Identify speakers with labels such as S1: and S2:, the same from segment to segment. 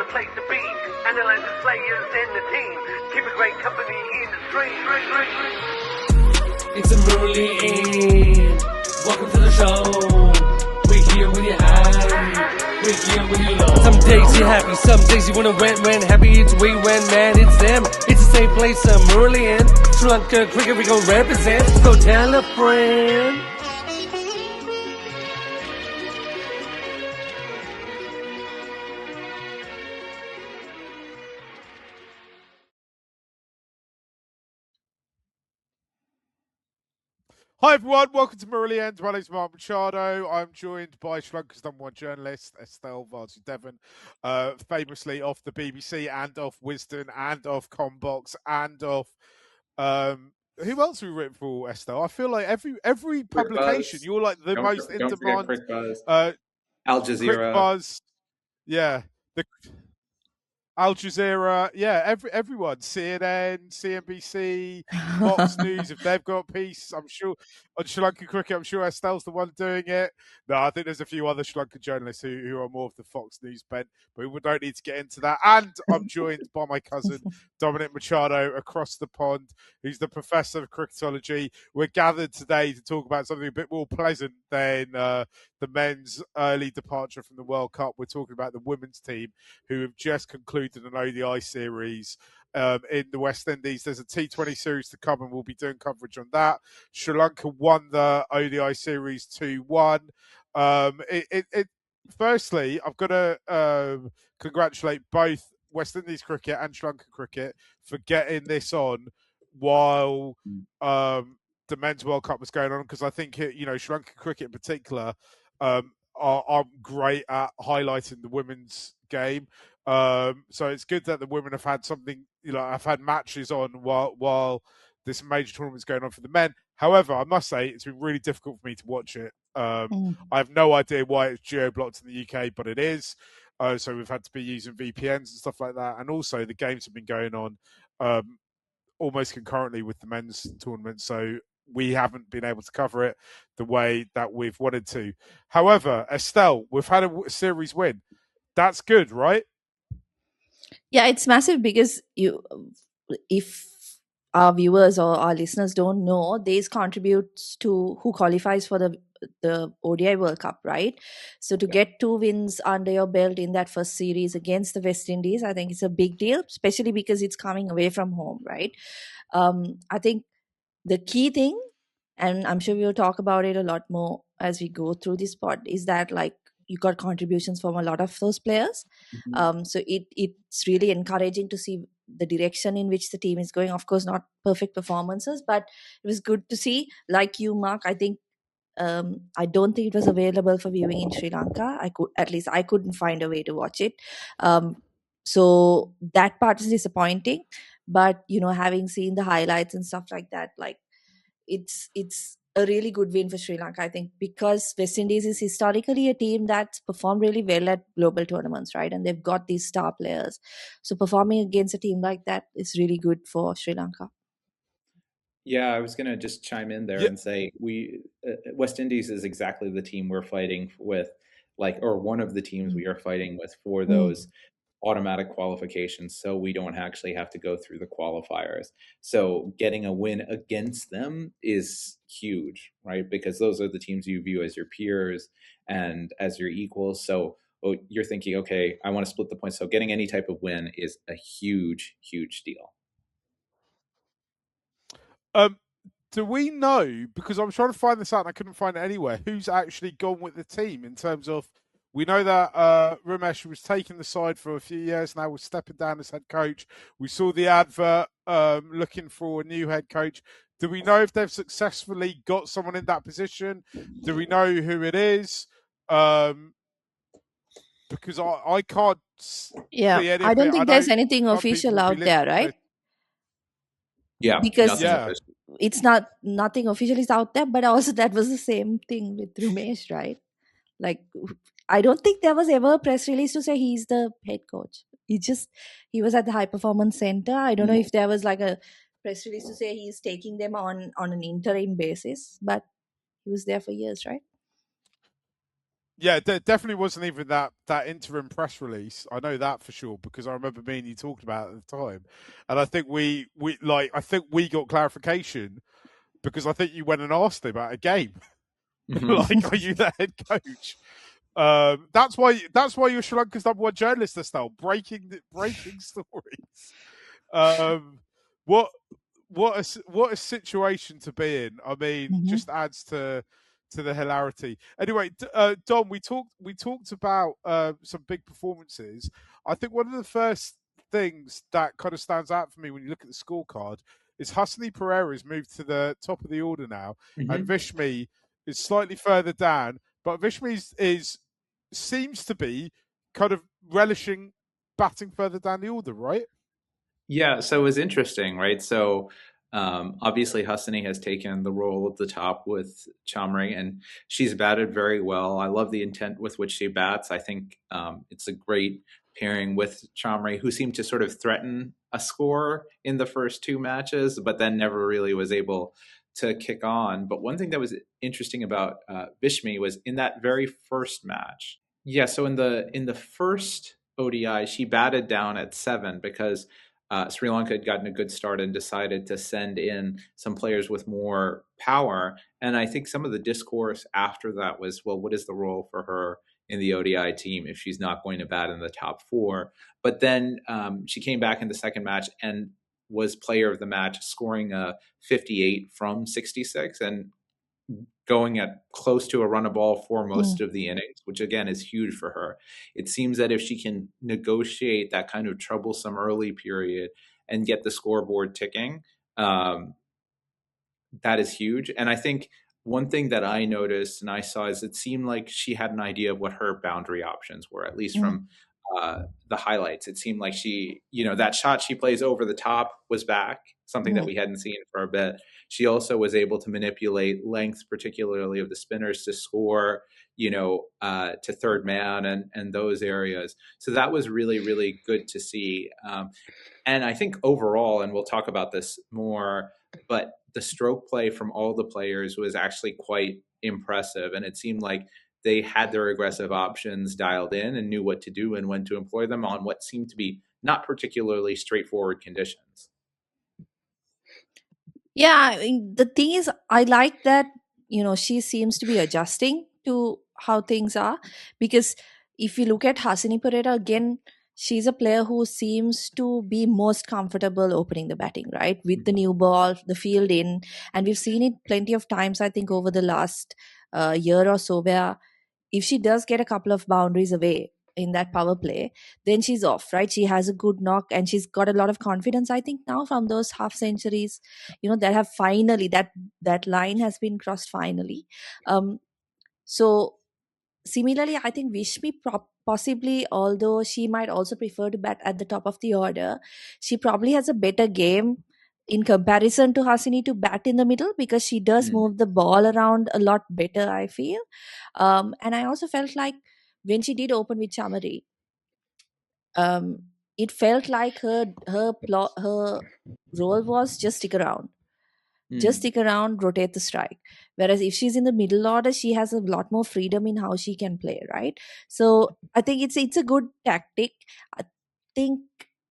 S1: place to be. Analyze the players and the team. Keep a great company in the stream.
S2: It's a Murali End. Welcome to the show. We're here when you're high. We're here when you're low. Some days you're happy, some days you wanna when happy it's we, when mad it's them. It's the same place, Murali End. Sri Lanka Cricket, we gon' represent. So tell a friend.
S3: Hi everyone, welcome to Murali End. My name's Mark Machado. I'm joined by Sri Lanka's #1 journalist, Estelle Vasudevan, famously off the BBC and off Wisden and off Combox and off who else have we written for, Estelle? I feel like every publication, you're like the most in demand.
S4: Quick Buzz.
S3: Al Jazeera. Quick Buzz. Yeah. Al Jazeera, yeah, everyone, CNN, CNBC, Fox News, if they've got a piece, I'm sure, on Sri Lanka Cricket, I'm sure Estelle's the one doing it. No, I think there's a few other Sri Lankan journalists who are more of the Fox News bent, but we don't need to get into that. And I'm joined by my cousin, Dominic Machado, across the pond, who's the professor of cricketology. We're gathered today to talk about something a bit more pleasant than the men's early departure from the World Cup. We're talking about the women's team, who have just concluded an ODI series in the West Indies. There's a T20 series to come, and we'll be doing coverage on that. Sri Lanka won the ODI series 2-1. Firstly, I've got to congratulate both West Indies cricket and Sri Lanka cricket for getting this on while the men's World Cup was going on, because I think Sri Lanka cricket in particular are great at highlighting the women's game. So it's good that the women have had something, have had matches on while this major tournament's going on for the men. However, I must say it's been really difficult for me to watch it. I have no idea why it's geo-blocked in the UK, but it is. So we've had to be using VPNs and stuff like that. And also the games have been going on almost concurrently with the men's tournament. So we haven't been able to cover it the way that we've wanted to. However, Estelle, we've had a series win. That's good, right?
S5: Yeah, it's massive because if our viewers or our listeners don't know, this contributes to who qualifies for the ODI World Cup, right? So to get 2 wins under your belt in that first series against the West Indies, I think it's a big deal, especially because it's coming away from home, right? I think the key thing, and I'm sure we'll talk about it a lot more as we go through this pod, is that you got contributions from a lot of those players.
S4: Mm-hmm.
S5: So it's really encouraging to see the direction in which the team is going. Of course, not perfect performances, but it was good to see. Like you, Mark, I think I don't think it was available for viewing in Sri Lanka. I couldn't find a way to watch it. So that part is disappointing. But having seen the highlights and stuff like that, it's a really good win for Sri Lanka, I think, because West Indies is historically a team that's performed really well at global tournaments, right? And they've got these star players. So performing against a team like that is really good for Sri Lanka.
S4: Yeah, I was going to just chime in there and say West Indies is exactly the team we're fighting with, or one of the teams we are fighting with for those automatic qualifications, so we don't actually have to go through the qualifiers. So getting a win against them is huge, right? Because those are the teams you view as your peers and as your equals. So you're thinking, okay, I want to split the points. So getting any type of win is a huge, huge deal.
S3: Do we know, because I was trying to find this out and I couldn't find it anywhere, who's actually gone with the team in terms of, we know that Ramesh was taking the side for a few years now, was stepping down as head coach. We saw the advert looking for a new head coach. Do we know if they've successfully got someone in that position? Do we know who it is? Because I can't see anything.
S5: I don't think there's anything official out there, right?
S4: Yeah,
S5: because it's nothing official is out there, but also that was the same thing with Ramesh, right? I don't think there was ever a press release to say he's the head coach. He was at the high performance center. I don't know if there was a press release to say he's taking them on an interim basis, but he was there for years, right?
S3: Yeah, there definitely wasn't even that interim press release. I know that for sure because I remember me and you talking about it at the time, and I think we got clarification because I think you went and asked him about a game. Like, are you the head coach? That's why you're Sri Lanka's #1 journalist, Estelle, breaking stories. What what a situation to be in. I mean, just adds to the hilarity. Anyway, Dom, we talked about some big performances. I think one of the first things that kind of stands out for me when you look at the scorecard is Hasini Perera has moved to the top of the order now, and Vishmi is slightly further down. But Vishmi seems to be kind of relishing batting further down the order, right?
S4: Yeah, so it was interesting, right? So obviously Hasini has taken the role at the top with Chamari, and she's batted very well. I love the intent with which she bats. I think it's a great pairing with Chamari, who seemed to sort of threaten a score in the first two matches, but then never really was able to kick on. But one thing that was interesting about Vishmi was in that very first match. Yeah, so in the first ODI, she batted down at 7 because Sri Lanka had gotten a good start and decided to send in some players with more power. And I think some of the discourse after that was, well, what is the role for her in the ODI team if she's not going to bat in the top 4? But then she came back in the second match and was player of the match, scoring a 58 from 66 and going at close to a run a ball for most of the innings, which again is huge for her. It seems that if she can negotiate that kind of troublesome early period and get the scoreboard ticking, that is huge. And I think one thing that I noticed and I saw is it seemed like she had an idea of what her boundary options were, at least from the highlights. It seemed like she, that shot she plays over the top was back, something that we hadn't seen for a bit. She also was able to manipulate length, particularly of the spinners, to score, to third man and those areas. So that was really, really good to see. And I think overall, and we'll talk about this more, but the stroke play from all the players was actually quite impressive. And it seemed like they had their aggressive options dialed in and knew what to do and when to employ them on what seemed to be not particularly straightforward conditions.
S5: Yeah, I mean, the thing is, I like that, she seems to be adjusting to how things are. Because if you look at Hasini Perera again, she's a player who seems to be most comfortable opening the batting, right? With the new ball, the field in. And we've seen it plenty of times, I think, over the last year or so, where if she does get a couple of boundaries away in that power play, then she's off, right? She has a good knock and she's got a lot of confidence, I think, now from those half centuries, that have finally, that line has been crossed finally. So similarly, I think Vishmi possibly, although she might also prefer to bat at the top of the order, she probably has a better game in comparison to Hasini to bat in the middle, because she does move the ball around a lot better, I feel. And I also felt like when she did open with Chamari, it felt like her role was just stick around. Just stick around, rotate the strike. Whereas if she's in the middle order, she has a lot more freedom in how she can play, right? So I think it's a good tactic. I think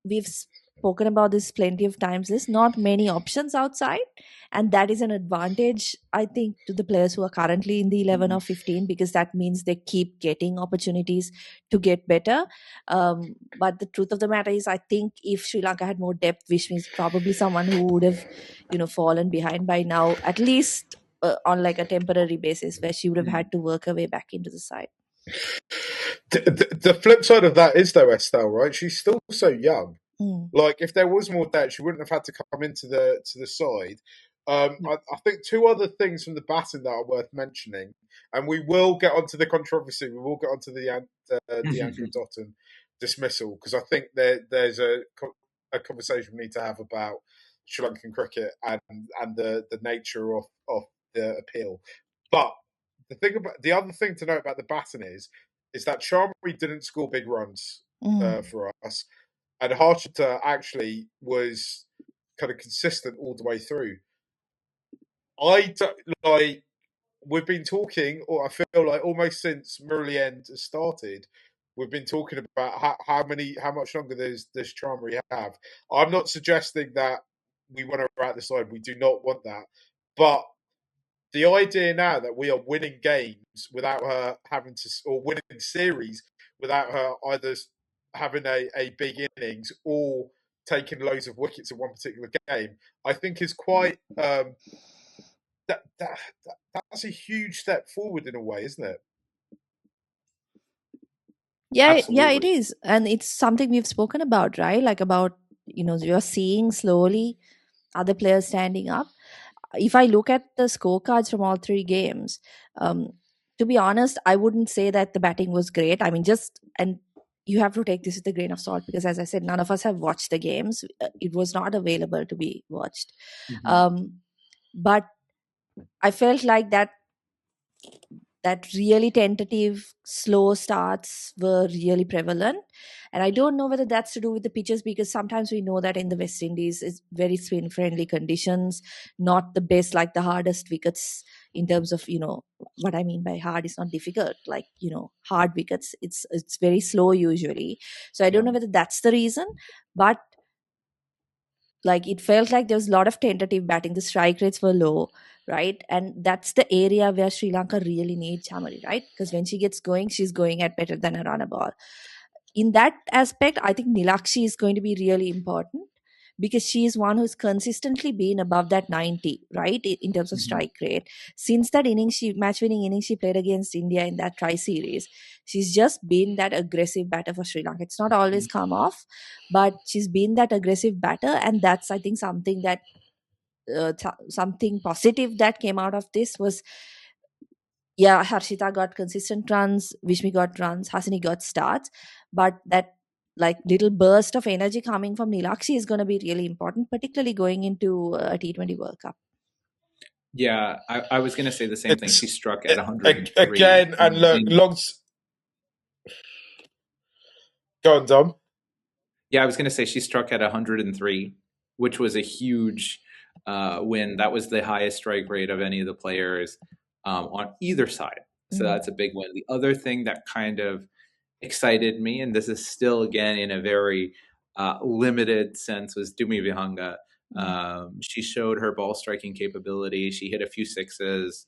S5: we've spoken about this plenty of times. There's not many options outside, and that is an advantage, I think, to the players who are currently in the 11 or 15, because that means they keep getting opportunities to get better. But the truth of the matter is, I think if Sri Lanka had more depth, Vishnu is probably someone who would have fallen behind by now, at least on like a temporary basis, where she would have had to work her way back into the side.
S3: The flip side of that is, though, Estelle, right? She's still so young. Like, if there was more depth, she wouldn't have had to come into the side. I think two other things from the batting that are worth mentioning, and we will get onto the controversy. We will get onto the Andrew Dotton dismissal, because I think there's a conversation we need to have about Sri Lankan cricket and the nature of the appeal. But the other thing to note about the batting is that Chamari didn't score big runs for us, and Harshita actually was kind of consistent all the way through. we've been talking, or I feel like almost since Murali End has started, we've been talking about how much longer does Chamari have. I'm not suggesting that we want her out the side. We do not want that. But the idea now that we are winning games without her having to, or winning series without her either having a big innings or taking loads of wickets in one particular game, I think is quite that's a huge step forward in a way, isn't it?
S5: Yeah,
S4: Absolutely.
S5: it is. And it's something we've spoken about, right? Like about, you're seeing slowly other players standing up. If I look at the scorecards from all three games, to be honest, I wouldn't say that the batting was great. I mean, and you have to take this with a grain of salt because, as I said, none of us have watched the games. It was not available to be watched. But I felt like that really tentative, slow starts were really prevalent. And I don't know whether that's to do with the pitches, because sometimes we know that in the West Indies, it's very spin friendly conditions, not the best, like the hardest wickets in terms of, what I mean by hard is not difficult, like, hard wickets. It's very slow usually. So I don't know whether that's the reason, but like it felt like there was a lot of tentative batting. The strike rates were low, right? And that's the area where Sri Lanka really needs Chamari, right? Because when she gets going, she's going at better than a runner ball. In that aspect, I think Nilakshi is going to be really important because she is one who's consistently been above that 90, right? In terms of strike rate. Since that match-winning innings she played against India in that tri-series, she's just been that aggressive batter for Sri Lanka. It's not always come off, but she's been that aggressive batter, and that's, I think, something that something positive that came out of this was, Harshita got consistent runs, Vishmi got runs, Hasini got starts, but that like little burst of energy coming from Nilakshi is going to be really important, particularly going into a T20 World Cup.
S4: Yeah, I was going to say the same thing. She struck at 103.
S3: Again, and look, Logs. Go on, Dom.
S4: Yeah, I was going to say she struck at 103, which was a huge win. That was the highest strike rate of any of the players on either side. So that's a big win. The other thing that kind of excited me, and this is still, again, in a very limited sense, was Dumi Vihanga. She showed her ball striking capability. She hit a few sixes.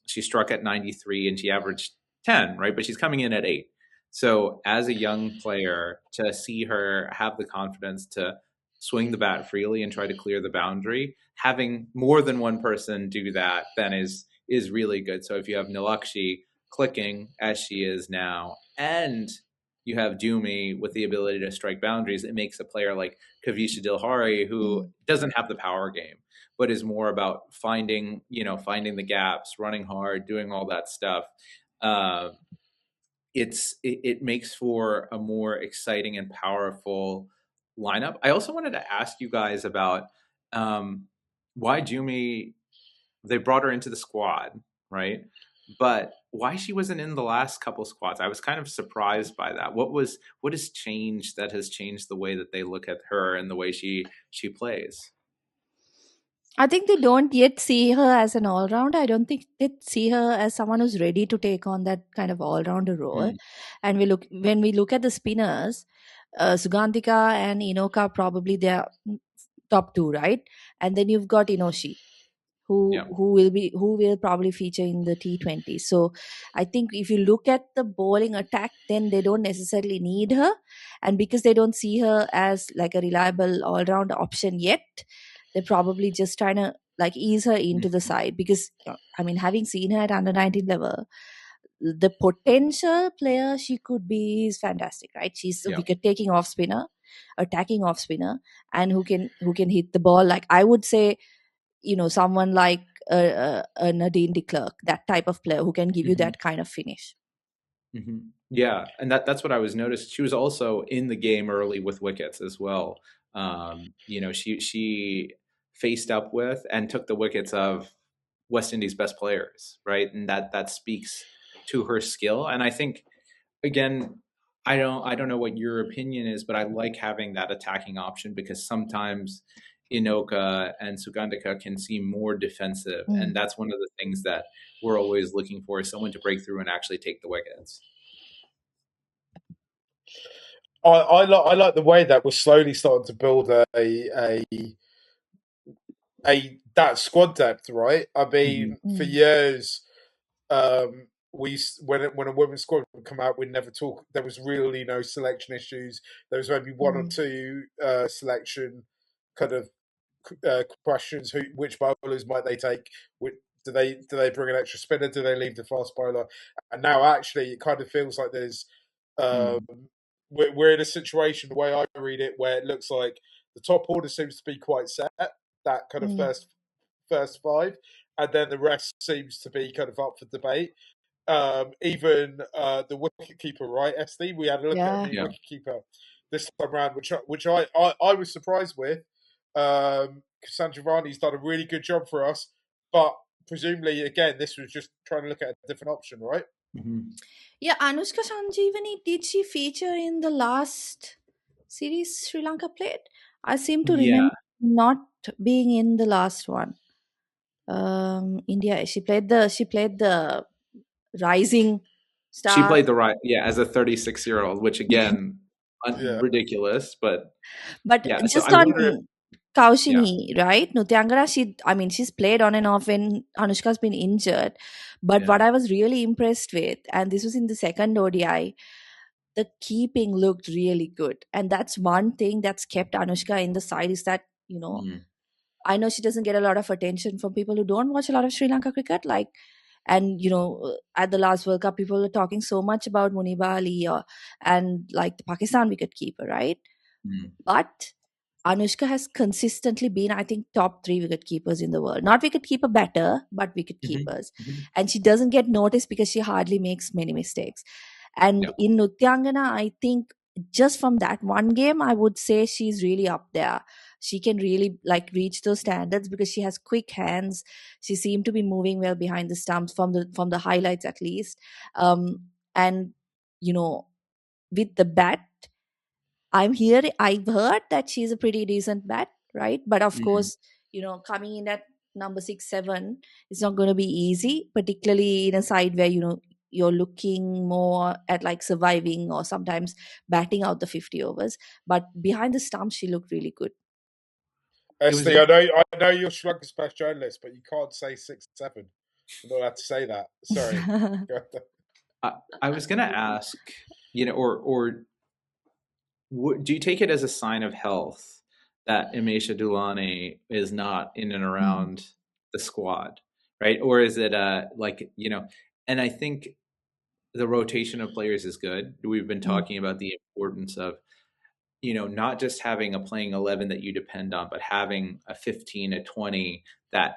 S4: She struck at 93 and she averaged 10, right? But she's coming in at 8. So as a young player, to see her have the confidence to swing the bat freely and try to clear the boundary, having more than one person do that then is really good. So if you have Nilakshi clicking as she is now, and you have Dumi with the ability to strike boundaries, it makes a player like Kavisha Dilhari, who doesn't have the power game, but is more about finding the gaps, running hard, doing all that stuff. It makes for a more exciting and powerful lineup. I also wanted to ask you guys about why Dumi, they brought her into the squad, right? But why she wasn't in the last couple squads. I was kind of surprised by that. What has changed that has changed the way that they look at her and the way she plays?
S5: I think they don't yet see her as an all-rounder. I don't think they see her as someone who's ready to take on that kind of all-rounder role. And when we look at the spinners, Sugandika and Inoka, probably they're top 2, right? And then you've got Inoshi, who will probably feature in the T20. So I think if you look at the bowling attack, then they don't necessarily need her. And because they don't see her as like a reliable all-round option yet, they're probably just trying to like ease her into the side. Because I mean, having seen her at under 19 level, the potential player she could be is fantastic, right? She's a wicket-taking off spinner, attacking off spinner, and who can hit the ball. Like I would say, someone like a Nadine de Klerk, that type of player who can give you that kind of finish.
S4: Yeah, and that's what I was noticed. She was also in the game early with wickets as well. She faced up with and took the wickets of West Indies' best players, right? And that speaks to her skill. And I think, again, I don't know what your opinion is, but I like having that attacking option because sometimes Inoka and Sugandika can seem more defensive, and that's one of the things that we're always looking for: is someone to break through and actually take the wickets.
S3: I like the way that we're slowly starting to build a that squad depth, right? I mean, for years, when a women's squad would come out, we'd never talk. There was really no selection issues. There was maybe one or two selection kind of questions: which bowlers might they take? Do they bring an extra spinner? Do they leave the fast bowler? And now, actually, it kind of feels like there's we're in a situation, the way I read it, where it looks like the top order seems to be quite set. That kind of first five, and then the rest seems to be kind of up for debate. Even the wicket keeper, right, Estelle? We had a look at the wicket keeper this time around, which I was surprised with. Sanjivani's done a really good job for us, but presumably, again, this was just trying to look at a different option, right?
S5: Yeah, Anushka Sanjeevani, did she feature in the last series Sri Lanka played? I seem to remember not being in the last one. India, she played the rising star.
S4: She played as a 36-year-old, which again, ridiculous, but
S5: just
S4: so I
S5: on
S4: wonder
S5: Kaushini, right? Nutyangana, she's played on and off when Anushka's been injured. But what I was really impressed with, and this was in the second ODI, the keeping looked really good. And that's one thing that's kept Anushka in the side, is that, I know she doesn't get a lot of attention from people who don't watch a lot of Sri Lanka cricket. And, at the last World Cup, people were talking so much about Muniba Ali and like the Pakistan wicketkeeper, right? But Anushka has consistently been, I think, top 3 wicket keepers in the world. Not wicketkeeper batter, but wicket keepers. And she doesn't get noticed because she hardly makes many mistakes. And in Nutyangana, I think just from that one game, I would say she's really up there. She can really reach those standards because she has quick hands. She seemed to be moving well behind the stumps from the highlights at least. And with the bat, I've heard that she's a pretty decent bat, right? But of course, coming in at number 6, 7, it's not going to be easy, particularly in a side where, you're looking more at surviving or sometimes batting out the 50 overs. But behind the stumps, she looked really good.
S3: Estelle, I know you're Sri Lanka's best journalist, but you can't say 6, 7. You're not allowed to say that. Sorry.
S4: I was going to ask, or do you take it as a sign of health that Imesha Dulani is not in and around the squad, right? Or is it and I think the rotation of players is good. We've been talking about the importance of, not just having a playing 11 that you depend on, but having a 15, a 20 that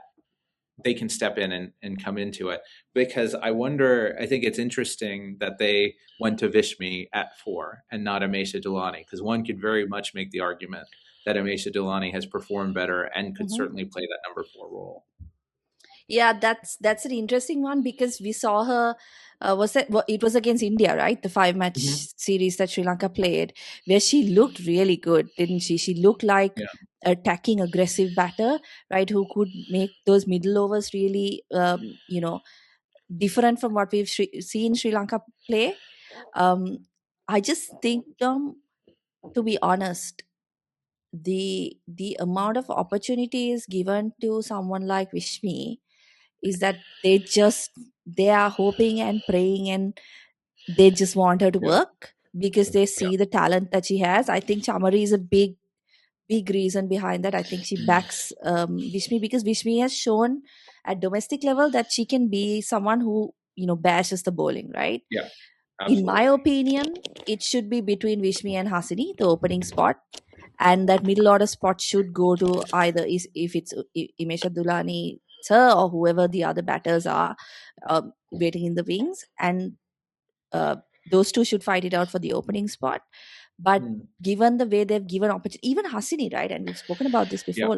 S4: they can step in and come into it. Because I think it's interesting that they went to Vishmi at 4 and not Imesha Dulani, because one could very much make the argument that Imesha Dulani has performed better and could certainly play that number 4 role.
S5: Yeah, that's an interesting one, because we saw her. It was against India, right? The 5-match series that Sri Lanka played, where she looked really good, didn't she? She looked like attacking, aggressive batter, right? Who could make those middle overs really, different from what we've seen Sri Lanka play. I just think, to be honest, the amount of opportunities given to someone like Vishmi is that they are hoping and praying, and they just want her to work because they see the talent that she has. I think Chamari is a big reason behind that. I think she backs Vishmi because Vishmi has shown at domestic level that she can be someone who bashes the bowling, right?
S4: Yeah, absolutely.
S5: In my opinion, it should be between Vishmi and Hasini, the opening spot. And that middle order spot should go to either, if it's Imesha Dulani, her, or whoever the other batters are waiting in the wings. And those two should fight it out for the opening spot. But given the way they've given opportunity, even Hasini, right? And we've spoken about this before,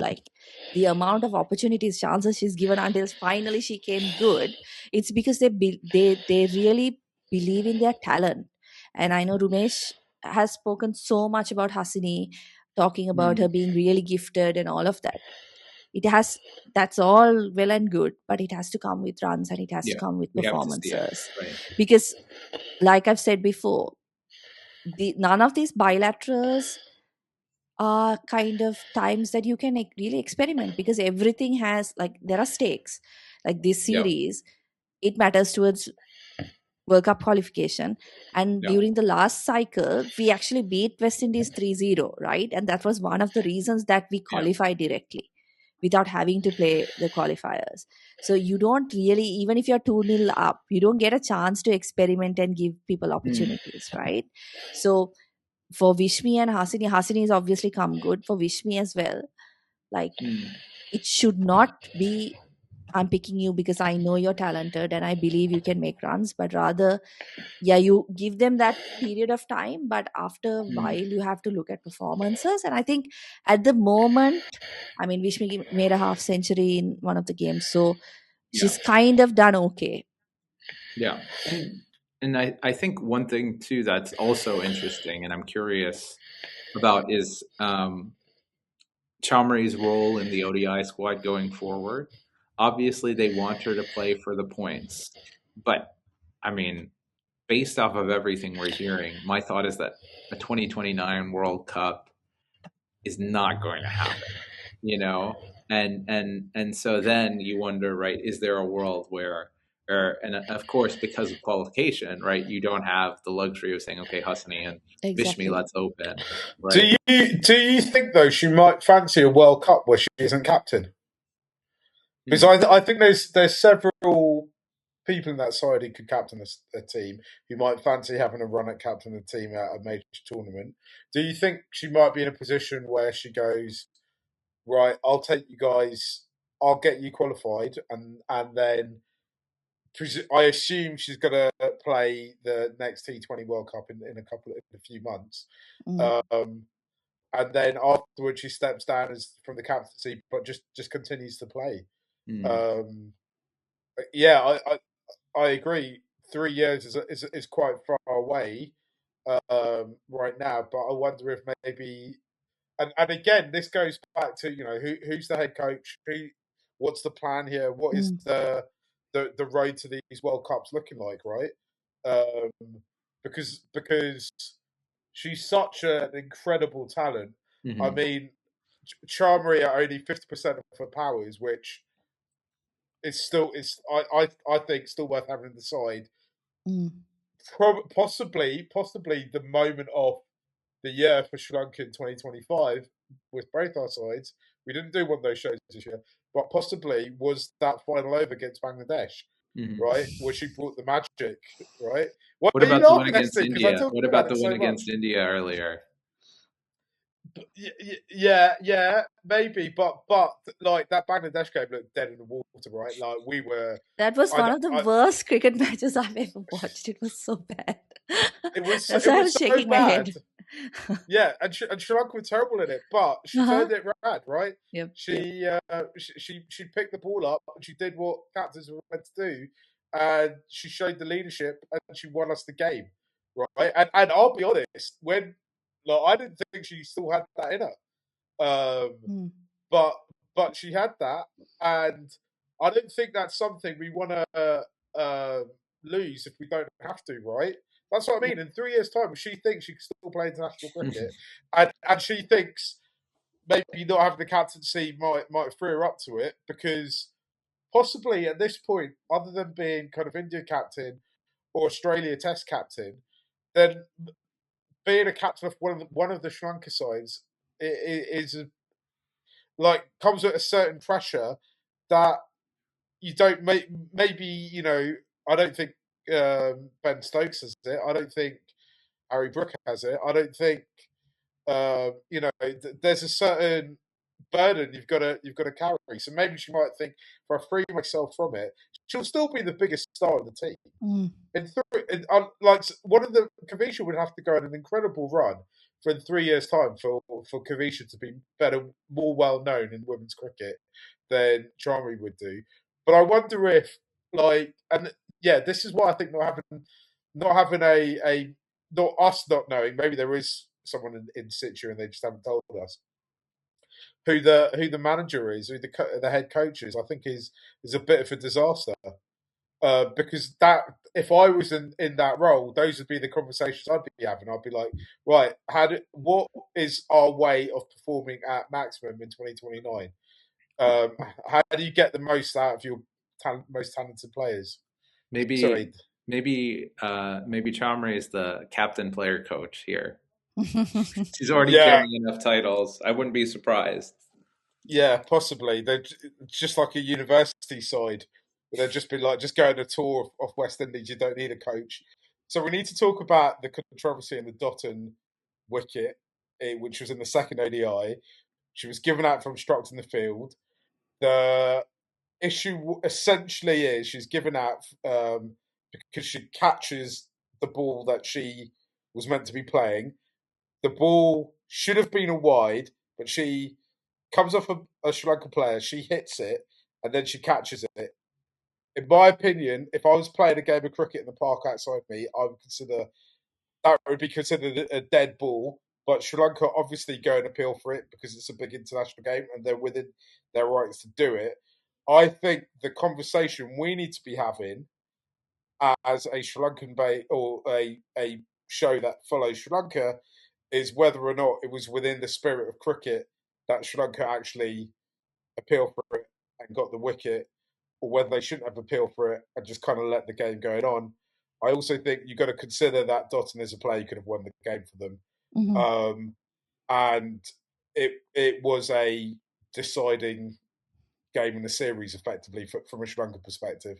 S5: the amount of opportunities, chances she's given until finally she came good, it's because they really believe in their talent. And I know Rumesh has spoken so much about Hasini, talking about her being really gifted and all of that. That's all well and good, but it has to come with runs and it has to come with
S4: we have to see it,
S5: performances.
S4: right?
S5: Because, like I've said before, none of these bilaterals are kind of times that you can really experiment, because everything has, like, there are stakes. Like this series, it matters towards World Cup qualification. And during the last cycle, we actually beat West Indies 3-0, right? And that was one of the reasons that we qualified directly without having to play the qualifiers. So you don't really, even if you're 2-0 up, you don't get a chance to experiment and give people opportunities, right? So for Vishmi and Hasini has obviously come good. For Vishmi as well, like, it should not be, I'm picking you because I know you're talented and I believe you can make runs, but rather, you give them that period of time, but after a while you have to look at performances. And I think at the moment, I mean, Vishmi made a half century in one of the games, so she's kind of done okay.
S4: Yeah. And I think one thing too that's also interesting and I'm curious about is Chamari's role in the ODI squad going forward. Obviously, they want her to play for the points. But, I mean, based off of everything we're hearing, my thought is that a 2029 World Cup is not going to happen, you know? And so then you wonder, right, is there a world where, and of course, because of qualification, right, you don't have the luxury of saying, okay, Hasini and Vishmi, let's open. Right?
S3: Do you think, though, she might fancy a World Cup where she isn't captain? Because I think there's several people in that side who could captain a team who might fancy having a run at captain a team at a major tournament. Do you think she might be in a position where she goes, right, I'll take you guys, I'll get you qualified, and then I assume she's going to play the next T20 World Cup in a few months. And then afterwards she steps down from the captaincy, but just continues to play. I agree. 3 years is quite far away right now, but I wonder if maybe, and again, this goes back to, you know, who's the head coach, what's the plan here, what is the road to these World Cups looking like, right? Because she's such an incredible talent. I mean, Chamari are only 50% of her powers, which is I think still worth having in the side. Possibly the moment of the year for Sri Lanka in 2025 with both our sides. We didn't do one of those shows this year, but possibly was that final over against Bangladesh, right? Where she brought the magic, right?
S4: What about the one against India? What about the one against India earlier?
S3: Yeah, maybe, but like that Bangladesh game looked dead in the water, right? Like we were.
S5: That was one of the worst cricket matches I've ever watched. It was so bad.
S3: It was.
S5: That's why I was shaking my head.
S3: Yeah, and Sri Lanka were terrible in it, but she turned it around, right?
S5: Yep.
S3: She picked the ball up and she did what captains were meant to do, and she showed the leadership and she won us the game, right? And I'll be honest, when I didn't think she still had that in her, but she had that, and I don't think that's something we want to lose if we don't have to, right? That's what I mean. In 3 years' time, she thinks she can still play international cricket, and she thinks maybe not having the captaincy might free her up to it, because possibly at this point, other than being kind of India captain or Australia Test captain, then being a captain of one of the Sri Lanka sides is comes with a certain pressure that you don't maybe, you know, I don't think Ben Stokes has it. I don't think Harry Brook has it. I don't think you know, there's a certain burden you've got to carry. So maybe she might think, if I free myself from it, she'll still be the biggest star in the team. Like one of the Kavisha would have to go on an incredible run for in 3 years' time for Kavisha to be better, more well known in women's cricket than Chamari would do. But I wonder if, this is why I think not having not us not knowing, maybe there is someone in situ, and they just haven't told us. Who the manager is, who the head coach is, I think is a bit of a disaster. Because that, if I was in that role, those would be the conversations I'd be having. I'd be like, right, what is our way of performing at maximum in 2029? How do you get the most out of your most talented players?
S4: Maybe Chamari is the captain player coach here. She's already carrying enough titles. I wouldn't be surprised.
S3: Yeah, possibly. They're just like a university side. They'd just be like, just go on a tour of West Indies. You don't need a coach. So we need to talk about the controversy in the Dotton wicket, which was in the second ODI. She was given out from obstructing the field. The issue essentially is she's given out because she catches the ball that she was meant to be playing. The ball should have been a wide, but she comes off a Sri Lanka player, she hits it, and then she catches it. In my opinion, if I was playing a game of cricket in the park outside me, I would consider that would be considered a dead ball. But Sri Lanka obviously go and appeal for it because it's a big international game and they're within their rights to do it. I think the conversation we need to be having as a Sri Lankan or a show that follows Sri Lanka is whether or not it was within the spirit of cricket that Sri Lanka actually appealed for it and got the wicket, or whether they shouldn't have appealed for it and just kind of let the game go on. I also think you've got to consider that Dotton is a player who could have won the game for them. Mm-hmm. And it was a deciding game in the series, effectively, from a Sri Lanka perspective.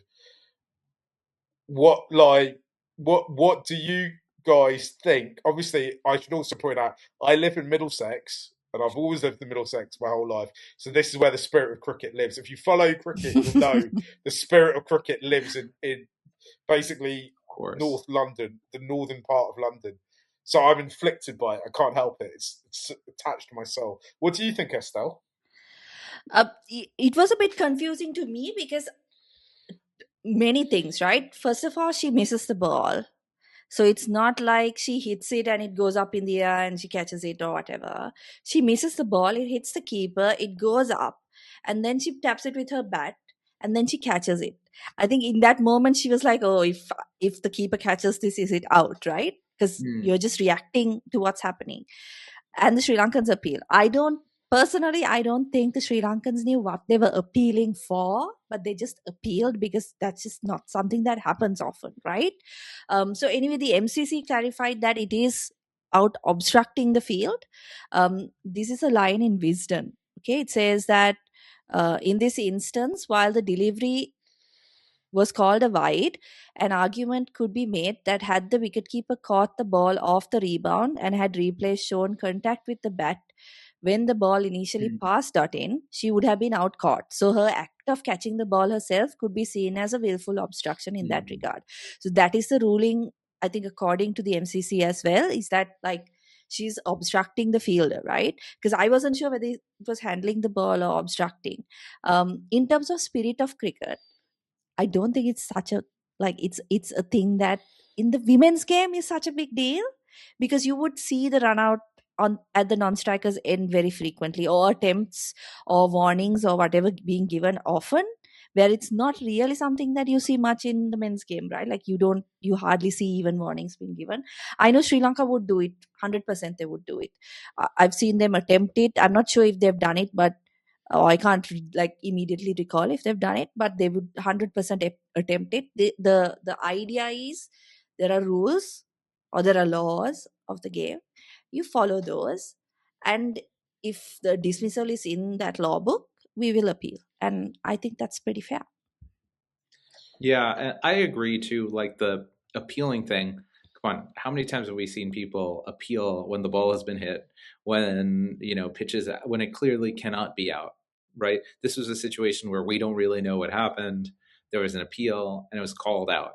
S3: What do you guys think? Obviously, I should also point out, I live in Middlesex, and I've always lived in Middlesex my whole life. So this is where the spirit of cricket lives. If you follow cricket, you'll know the spirit of cricket lives in basically North London, the northern part of London. So I'm inflicted by it. I can't help it. It's attached to my soul. What do you think, Estelle?
S5: It was a bit confusing to me because many things, right? First of all, she misses the ball. So it's not like she hits it and it goes up in the air and she catches it or whatever. She misses the ball, it hits the keeper, it goes up, and then she taps it with her bat, and then she catches it. I think in that moment she was like, oh, if the keeper catches this, is it out, right? Because you're just reacting to what's happening. And the Sri Lankans appeal. I don't think the Sri Lankans knew what they were appealing for, but they just appealed because that's just not something that happens often, right? So anyway, the MCC clarified that it is out obstructing the field. This is a line in wisdom. Okay, it says that in this instance, while the delivery was called a wide, an argument could be made that had the wicketkeeper caught the ball off the rebound and had replay shown contact with the bat when the ball initially passed Dotton, she would have been out caught. So her act of catching the ball herself could be seen as a willful obstruction in that regard. So that is the ruling, I think, according to the MCC as well, is that like she's obstructing the fielder, right? Because I wasn't sure whether it was handling the ball or obstructing. In terms of spirit of cricket, I don't think it's such a it's a thing that in the women's game is such a big deal, because you would see the run out at the non-strikers end very frequently, or attempts or warnings or whatever being given often, where it's not really something that you see much in the men's game, right? Like you hardly see even warnings being given. I know Sri Lanka would do it 100%. They would do it. I've seen them attempt it. I'm not sure if they've done it, but I can't immediately recall if they've done it, but they would 100% attempt it. The idea is there are rules or there are laws of the game. You follow those, and if the dismissal is in that law book, we will appeal, and I think that's pretty fair.
S4: Yeah, I agree too. Like the appealing thing. Come on, how many times have we seen people appeal when the ball has been hit, when pitches, when it clearly cannot be out, right? This was a situation where we don't really know what happened. There was an appeal and it was called out.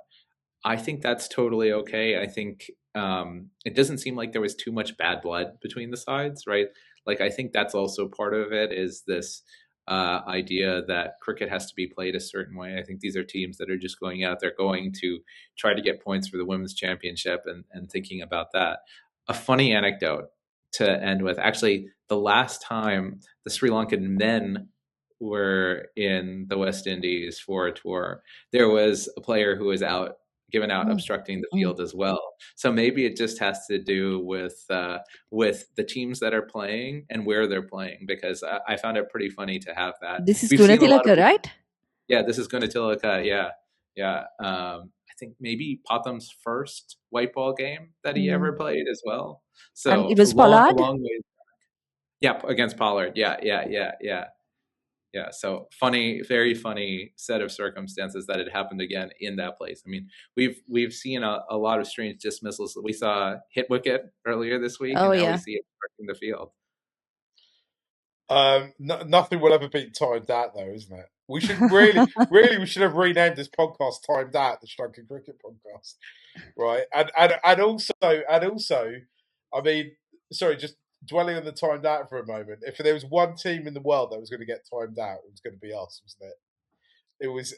S4: I think that's totally okay. I think it doesn't seem like there was too much bad blood between the sides, right? Like, I think that's also part of it, is this idea that cricket has to be played a certain way. I think these are teams that are just going out there, going to try to get points for the women's championship and thinking about that. A funny anecdote. end with. Actually, the last time the Sri Lankan men were in the West Indies for a tour, there was a player who was given out obstructing the field as well. So maybe it just has to do with the teams that are playing and where they're playing, because I found it pretty funny to have that.
S5: This is Gunatilaka, right?
S4: Yeah, this is Gunatilaka. Yeah. I think maybe Potham's first white ball game that he ever played as well. So
S5: and it was Pollard?
S4: A long way back. Yeah, against Pollard. Yeah. So very funny set of circumstances that it happened again in that place. I mean, we've seen a lot of strange dismissals. We saw hit wicket earlier this week, and now we see it in the field.
S3: Nothing will ever beat Timed Out, though, isn't it? We should really, we should have renamed this podcast Timed Out, the Sri Lanka Cricket Podcast, right? And also, I mean, sorry, just dwelling on the Timed Out for a moment. If there was one team in the world that was going to get timed out, it was going to be us, wasn't it?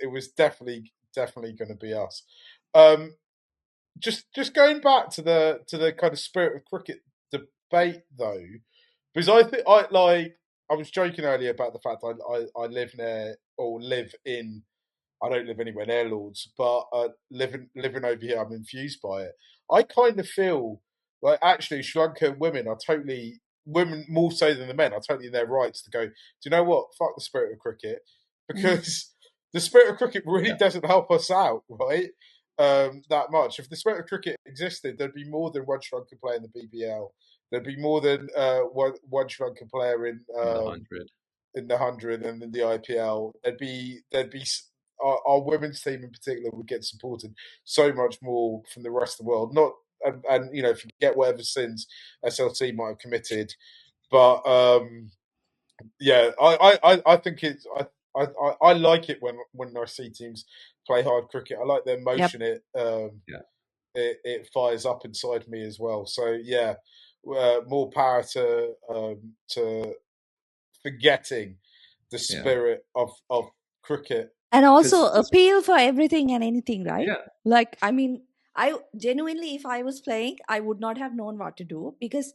S3: It was definitely going to be us. Just going back to the kind of spirit of cricket debate, though, because I was joking earlier about the fact I live near or live in. I don't live anywhere near Lords, but living over here, I'm infused by it. I kind of feel like actually Sri Lankan women more so than the men, are totally in their rights to go, do you know what? Fuck the spirit of cricket, because the spirit of cricket really doesn't help us out, right? That much. If the spirit of cricket existed, there'd be more than one Sri Lankan player in the BBL. There'd be more than one Sri Lankan player in the 100 and in the IPL. There'd be our women's team in particular would get supported so much more from the rest of the world. Not and forget whatever sins SLT might have committed, but I think it's I like it when I see teams play hard cricket. I like their motion. It fires up inside me as well. So yeah. More power to forgetting the spirit of cricket,
S5: and also appeal for everything and anything, right?
S4: Yeah.
S5: Like, I mean, I genuinely, if I was playing, I would not have known what to do, because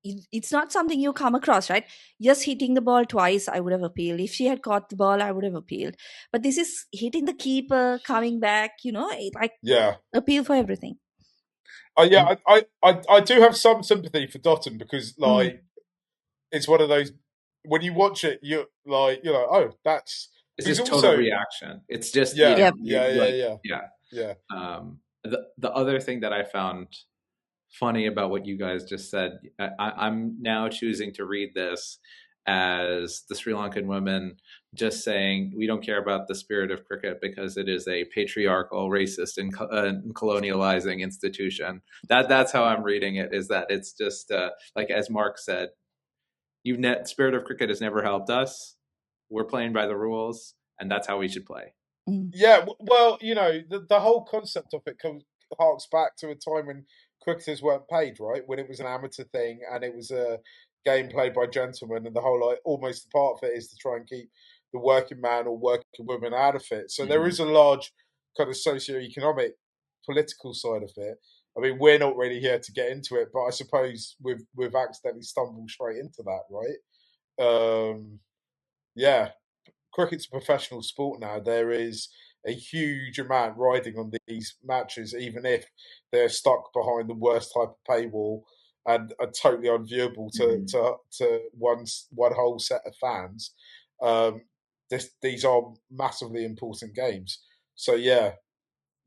S5: it's not something you come across, right? Just hitting the ball twice, I would have appealed. If she had caught the ball, I would have appealed. But this is hitting the keeper, coming back, appeal for everything.
S3: I do have some sympathy for Dotton, because it's one of those, when you watch it, you're like, oh, that's
S4: it's just total reaction. It's just
S3: yeah.
S4: The other thing that I found funny about what you guys just said, I'm now choosing to read this as the Sri Lankan women just saying, we don't care about the spirit of cricket because it is a patriarchal, racist, and colonializing institution. That's how I'm reading it, is that it's just like, as Mark said, spirit of cricket has never helped us. We're playing by the rules, and that's how we should play.
S3: Yeah, well, the whole concept of it harks back to a time when cricketers weren't paid, right? When it was an amateur thing and it was a game played by gentlemen, and the whole almost part of it is to try and keep the working man or working woman out of it. So there is a large kind of socio-economic, political side of it. I mean, we're not really here to get into it, but I suppose we've accidentally stumbled straight into that, right? Cricket's a professional sport now. There is a huge amount riding on these matches, even if they're stuck behind the worst type of paywall and are totally unviewable to one whole set of fans. These are massively important games. So yeah,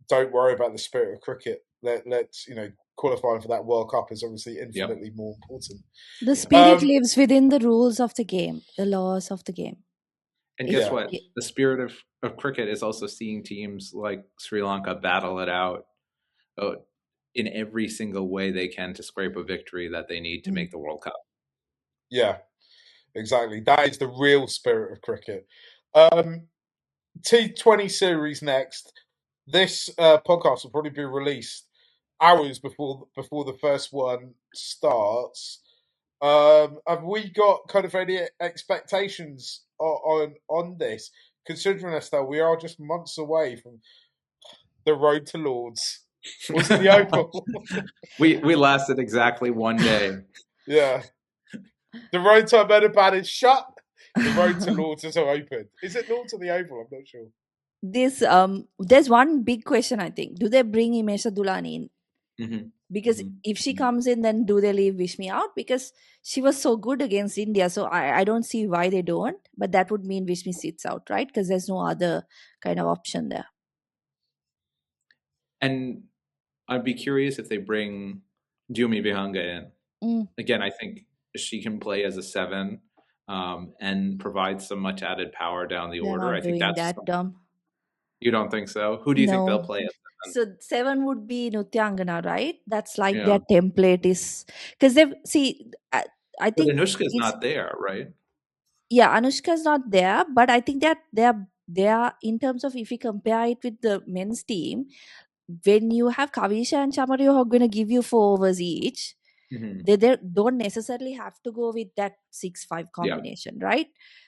S3: don't worry about the spirit of cricket. Let's qualifying for that World Cup is obviously infinitely more important.
S5: The spirit lives within the rules of the game, the laws of the game.
S4: And guess what? The spirit of cricket is also seeing teams like Sri Lanka battle it out in every single way they can to scrape a victory that they need to make the World Cup.
S3: Yeah, exactly. That is the real spirit of cricket. T20 series next. This podcast will probably be released hours before the first one starts. Have we got kind of any expectations on this? Considering, Estelle, we are just months away from the road to Lords. Was it the Oval?
S4: we lasted exactly one day.
S3: Yeah. The road to Ahmedabad is shut. The road to Lords is open. Is it Lords or the Oval? I'm not sure.
S5: This there's one big question, I think. Do they bring Imesha Dulani in?
S4: Mm-hmm.
S5: Because if she comes in, then do they leave Wish Me Out? Because she was so good against India. So I don't see why they don't. But that would mean Wish Me sits out, right? Because there's no other kind of option there.
S4: And I'd be curious if they bring Jumi Vihanga in. Again, I think she can play as a 7 and provide some much added power down the order. I think that's
S5: Dom.
S4: You don't think so? Who do you think they'll play as
S5: 7? So 7 would be Nutyangana, right? That's like their template is because they've I think
S4: but Anushka's not there, right?
S5: Yeah, Anushka's not there, but I think that they're in terms of if you compare it with the men's team, when you have Kavisha and Chamari who are going to give you 4 overs each, they don't necessarily have to go with that 6-5 combination, right?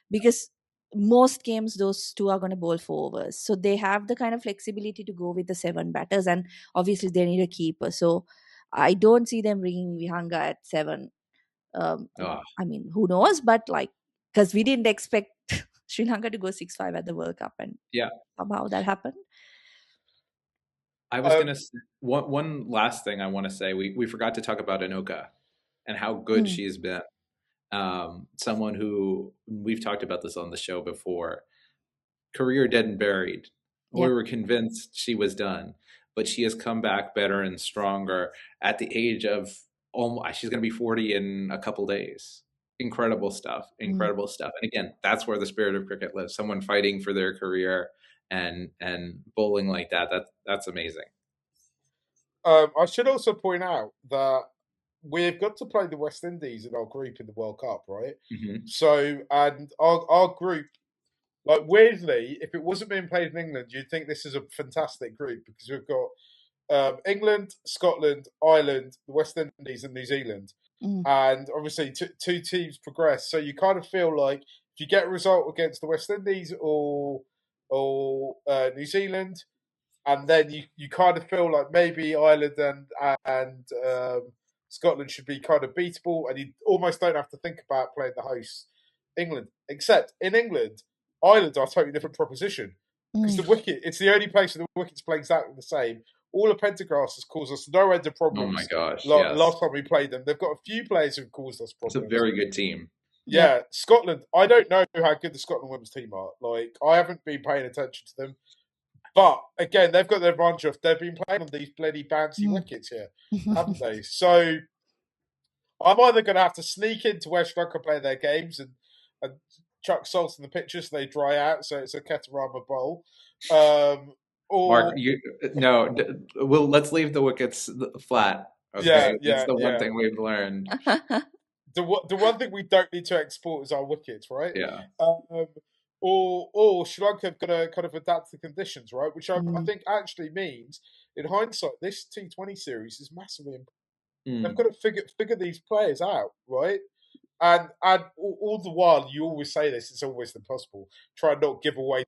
S5: Because most games those two are going to bowl 4 overs, so they have the kind of flexibility to go with the 7 batters, and obviously they need a keeper. So I don't see them bringing Vihanga at 7. I mean, who knows? But because we didn't expect Sri Lanka to go 6-5 at the World Cup, and somehow that happened.
S4: I was going to say one last thing I want to say. We forgot to talk about Inoka and how good she's been. Someone who, we've talked about this on the show before, career dead and buried. We were convinced she was done, but she has come back better and stronger at the age of she's going to be 40 in a couple days. Incredible stuff. And again, that's where the spirit of cricket lives. Someone fighting for their career and bowling like that's amazing.
S3: I should also point out that we've got to play the West Indies in our group in the World Cup, right? So, and our group, like weirdly, if it wasn't being played in England, you'd think this is a fantastic group because we've got England, Scotland, Ireland, the West Indies, and New Zealand. And obviously, 2 teams progress. So you kind of feel like if you get a result against the West Indies or New Zealand, and then you kind of feel like maybe Ireland and Scotland should be kind of beatable, and you almost don't have to think about playing the host England. Except in England, Ireland are a totally different proposition because the wicket, it's the only place where the wicket's playing exactly the same. All the Pentagrass has caused us no end of problems.
S4: Oh my gosh!
S3: Last time we played them, they've got a few players who've caused us problems.
S4: It's a very good team.
S3: Yeah, Scotland. I don't know how good the Scotland women's team are. Like, I haven't been paying attention to them. But again, they've got their advantage of they've been playing on these bloody bouncy wickets here, haven't they? So I'm either going to have to sneak into where Sri Lanka play their games and chuck salt in the pitches so they dry out, so it's a Ketarama bowl.
S4: Mark, let's leave the wickets flat. Okay? That's the one thing we've learned.
S3: The one thing we don't need to export is our wickets, right?
S4: Yeah.
S3: Or Sri Lanka have got to kind of adapt to the conditions, right? Which I think actually means, in hindsight, this T20 series is massively important. They've got to figure these players out, right? And all the while, you always say this, it's always impossible. Try and not give away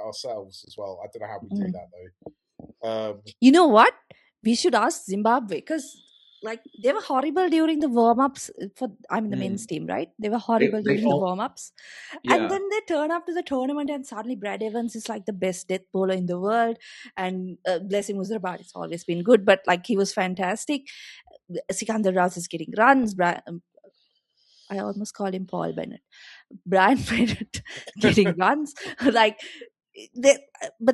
S3: ourselves as well. I don't know how we do that, though.
S5: You know what? We should ask Zimbabwe, because they were horrible during the warm-ups the men's team, right? They were horrible during the warm-ups. Yeah. And then they turn up to the tournament and suddenly Brad Evans is like the best death bowler in the world. And blessing Muzrabat, it's always been good, but he was fantastic. Sikandar Raz is getting runs. I almost call him Paul Bennett. Brian Bennett getting runs. But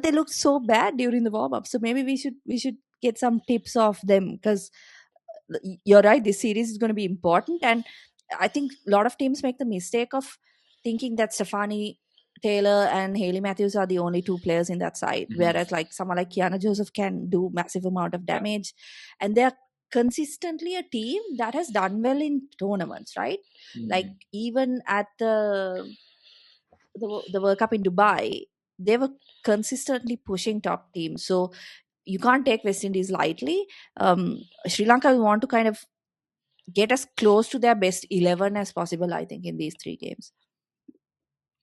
S5: they looked so bad during the warm-up. So maybe we should get some tips off them, because you're right, this series is going to be important. And I think a lot of teams make the mistake of thinking that Stefani Taylor and Hayley Matthews are the only 2 players in that side, whereas someone like Kiana Joseph can do massive amount of damage. And they're consistently a team that has done well in tournaments, right? Even at the World Cup in Dubai, they were consistently pushing top teams. So you can't take West Indies lightly. Sri Lanka will want to kind of get as close to their best 11 as possible, I think, in these 3 games.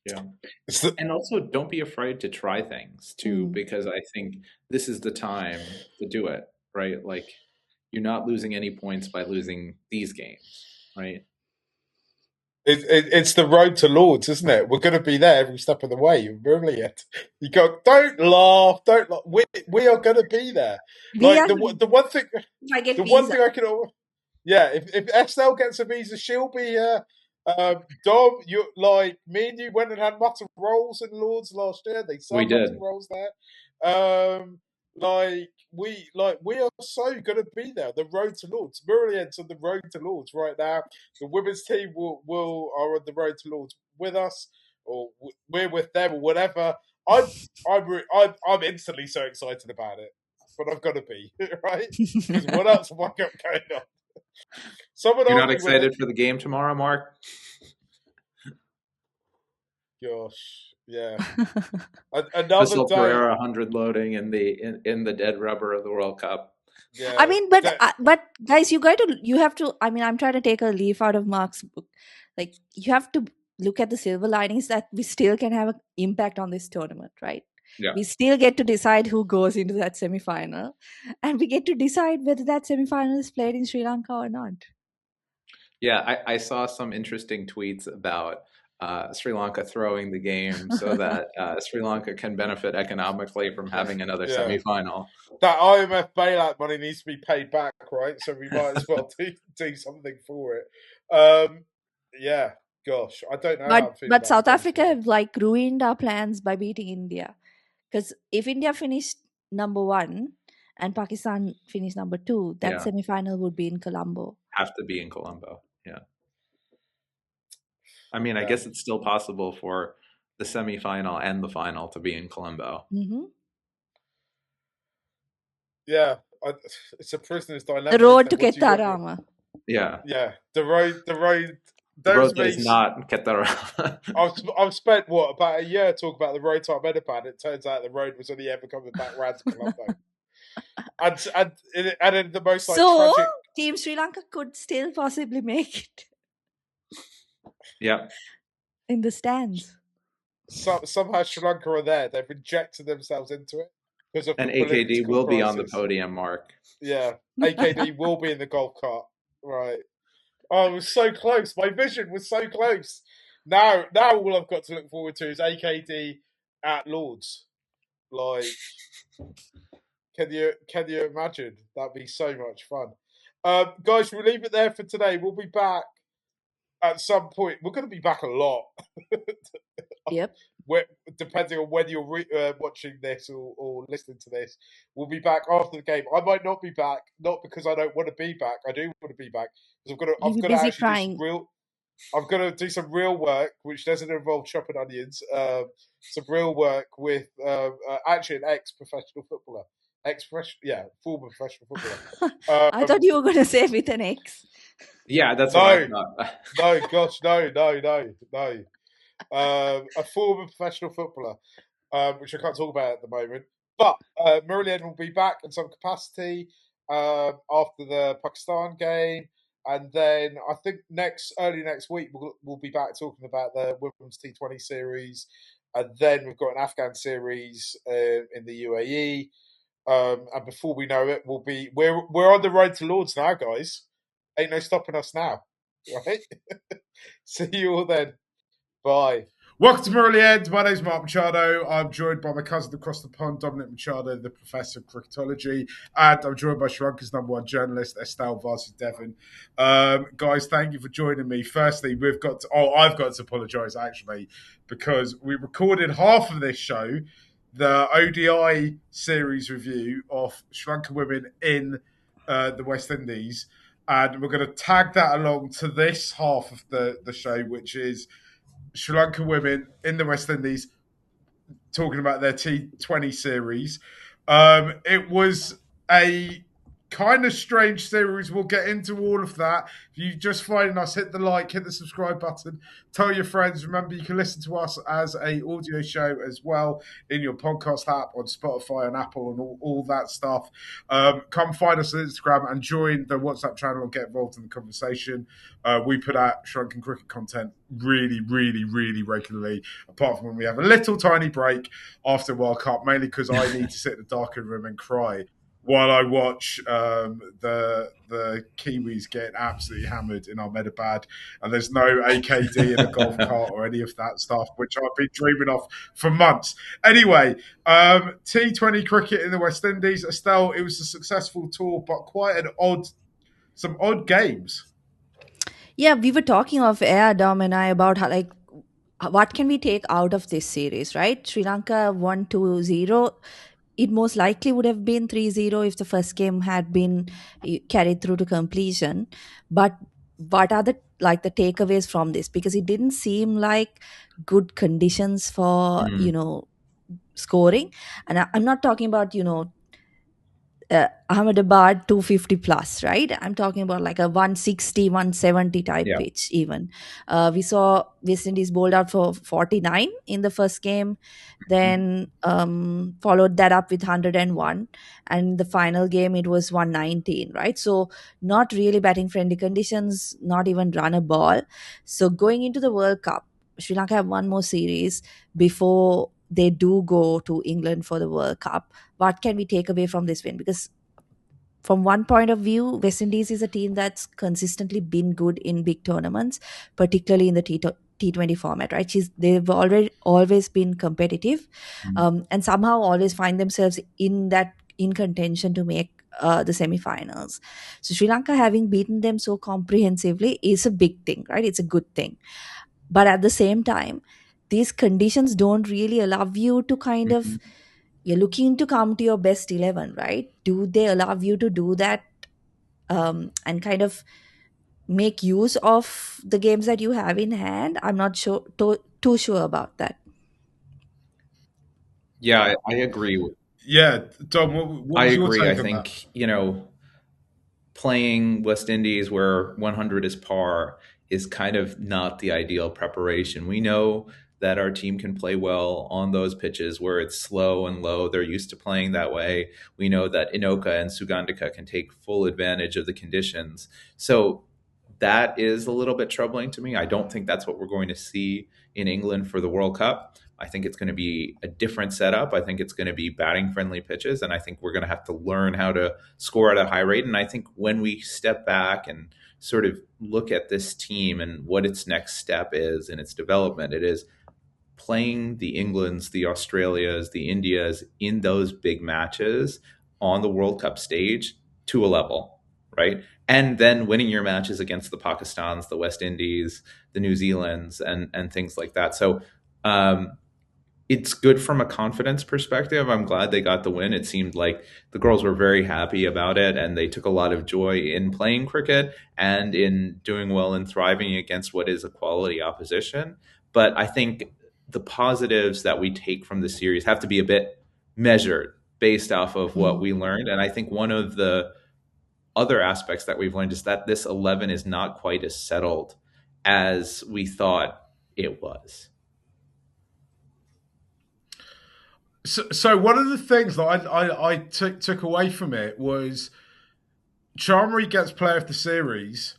S4: Yeah. And also, don't be afraid to try things, too, because I think this is the time to do it. right? Like, you're not losing any points by losing these games, right?
S3: It's the road to Lords, isn't it? We're going to be there every step of the way. Brilliant. You go, don't laugh. We are going to be there.
S5: We
S3: Like
S5: are.
S3: the one thing,
S5: If I get
S3: the one
S5: visa.
S3: thing I can. Yeah, if Estelle gets a visa, she'll be here. Dom, you like me and you went and had mutton rolls in Lords last year. They serve mutton rolls there. We are so going to be there. The road to Lords. Murali End's on the road to Lords right now. The women's team are on the road to Lords with us, or we're with them, or whatever. I'm instantly so excited about it, but I've got to be right because what else have I got going on?
S4: You're not excited for the game tomorrow, Mark?
S3: Gosh, yeah.
S4: Estelle Perera 100 loading in the dead rubber of the World Cup.
S3: Yeah,
S5: I mean, but guys, you have to. I mean, I'm trying to take a leaf out of Mark's book. Like, you have to look at the silver linings that we still can have an impact on this tournament, right?
S4: Yeah.
S5: We still get to decide who goes into that semi-final, and we get to decide whether that semi-final is played in Sri Lanka or not.
S4: Yeah, I saw some interesting tweets about Sri Lanka throwing the game so that Sri Lanka can benefit economically from having another semi-final.
S3: That IMF bailout money needs to be paid back, right? So we might as well do something for it. Yeah, gosh, I don't know.
S5: But South Africa have ruined our plans by beating India. Because if India finished number 1 and Pakistan finished number 2, that semi-final would be in Colombo.
S4: Have to be in Colombo, yeah. I mean, I guess it's still possible for the semi-final and the final to be in Colombo.
S5: Mm-hmm.
S3: Yeah, it's a prisoner's dilemma.
S5: The road to Ketarama.
S4: Yeah.
S3: Yeah, the road.
S4: The road is not Ketarama.
S3: I've spent about a year talking about the road to Ahmedabad. It turns out the road was only ever coming back round to Colombo. and in the most tragic.
S5: Team Sri Lanka could still possibly make it.
S4: Yeah.
S5: In the stands.
S3: Somehow Sri Lanka are there. They've injected themselves into it.
S4: And AKD will be on the podium, Mark.
S3: Yeah, AKD will be in the golf cart. Right. Oh, it was so close. My vision was so close. Now all I've got to look forward to is AKD at Lords. Like, can you imagine? That'd be so much fun. Guys, we'll leave it there for today. We'll be back at some point. We're going to be back a lot.
S5: Yep.
S3: Depending on when you're watching this or listening to this, we'll be back after the game. I might not be back, not because I don't want to be back. I do want to be back because I'm going to actually I'm going to do some real work, which doesn't involve chopping onions. Some real work with actually an ex-professional footballer, former professional footballer.
S5: I thought you were going to say with an X.
S4: Yeah, that's what I thought.
S3: No, gosh, no. A former professional footballer, which I can't talk about at the moment. But Murali End will be back in some capacity after the Pakistan game. And then I think early next week, we'll be back talking about the Women's T20 series. And then we've got an Afghan series in the UAE. And before we know it, we're on the road to Lords now, guys. Ain't no stopping us now. Right? See you all then. Bye. Welcome to Murali End. My name's Mark Machado. I'm joined by my cousin across the pond, Dominic Machado, the professor of cricketology. And I'm joined by Sri Lanka's #1 journalist, Estelle Vasudevan. Guys, thank you for joining me. Firstly, I've got to apologise, actually, because we recorded half of this show, the ODI series review of Sri Lanka women in the West Indies. And we're going to tag that along to this half of the show, which is Sri Lanka women in the West Indies talking about their T20 series. It was a kind of strange series. We'll get into all of that. If you just finding us, hit the like, hit the subscribe button, tell your friends. Remember, you can listen to us as a audio show as well in your podcast app on Spotify and Apple and all that stuff. Come find us on Instagram and join the WhatsApp channel and get involved in the conversation. We put out Sri Lankan cricket content really, really, really regularly, apart from when we have a little tiny break after World Cup, mainly because I need to sit in the darkened room and cry while I watch the Kiwis getting absolutely hammered in Ahmedabad, and there's no AKD in a golf cart or any of that stuff, which I've been dreaming of for months. Anyway, T20 cricket in the West Indies, Estelle. It was a successful tour, but quite some odd games.
S5: Yeah, we were talking off air, Dom and I, about how, like, what can we take out of this series, right? Sri Lanka won 2-0. It most likely would have been 3-0 if the first game had been carried through to completion. But what are the takeaways from this? Because it didn't seem like good conditions for scoring. And I'm not talking about Ahmedabad 250 plus, right? I'm talking about like a 160, 170 type pitch even. We saw West Indies bowled out for 49 in the first game, then followed that up with 101. And the final game, it was 119, right? So not really batting friendly conditions, not even run a ball. So going into the World Cup, Sri Lanka have one more series before they do go to England for the World Cup. What can we take away from this win? Because from one point of view, West Indies is a team that's consistently been good in big tournaments, particularly in the T20 format, right? They've always been competitive, and somehow always find themselves in contention to make the semi-finals. So Sri Lanka having beaten them so comprehensively is a big thing, right? It's a good thing. But at the same time, these conditions don't really allow you to kind of, you're looking to come to your best 11, right? Do they allow you to do that and kind of make use of the games that you have in hand? I'm not too sure about that.
S4: Yeah, I agree.
S3: Yeah, Dom, what was your take
S4: I
S3: on
S4: think,
S3: that?
S4: Playing West Indies where 100 is par is kind of not the ideal preparation. We know that our team can play well on those pitches where it's slow and low. They're used to playing that way. We know that Inoka and Sugandika can take full advantage of the conditions. So that is a little bit troubling to me. I don't think that's what we're going to see in England for the World Cup. I think it's going to be a different setup. I think it's going to be batting friendly pitches. And I think we're going to have to learn how to score at a high rate. And I think when we step back and sort of look at this team and what its next step is in its development, it is playing the Englands, the Australias, the Indias in those big matches on the World Cup stage to a level, right? And then winning your matches against the Pakistans, the West Indies, the New Zealands, and things like that. So it's good from a confidence perspective. I'm glad they got the win. It seemed like the girls were very happy about it, and they took a lot of joy in playing cricket and in doing well and thriving against what is a quality opposition. But I think the positives that we take from the series have to be a bit measured based off of what we learned. And I think one of the other aspects that we've learned is that this 11 is not quite as settled as we thought it was.
S3: So one of the things that I took away from it was Chamari gets player of the series,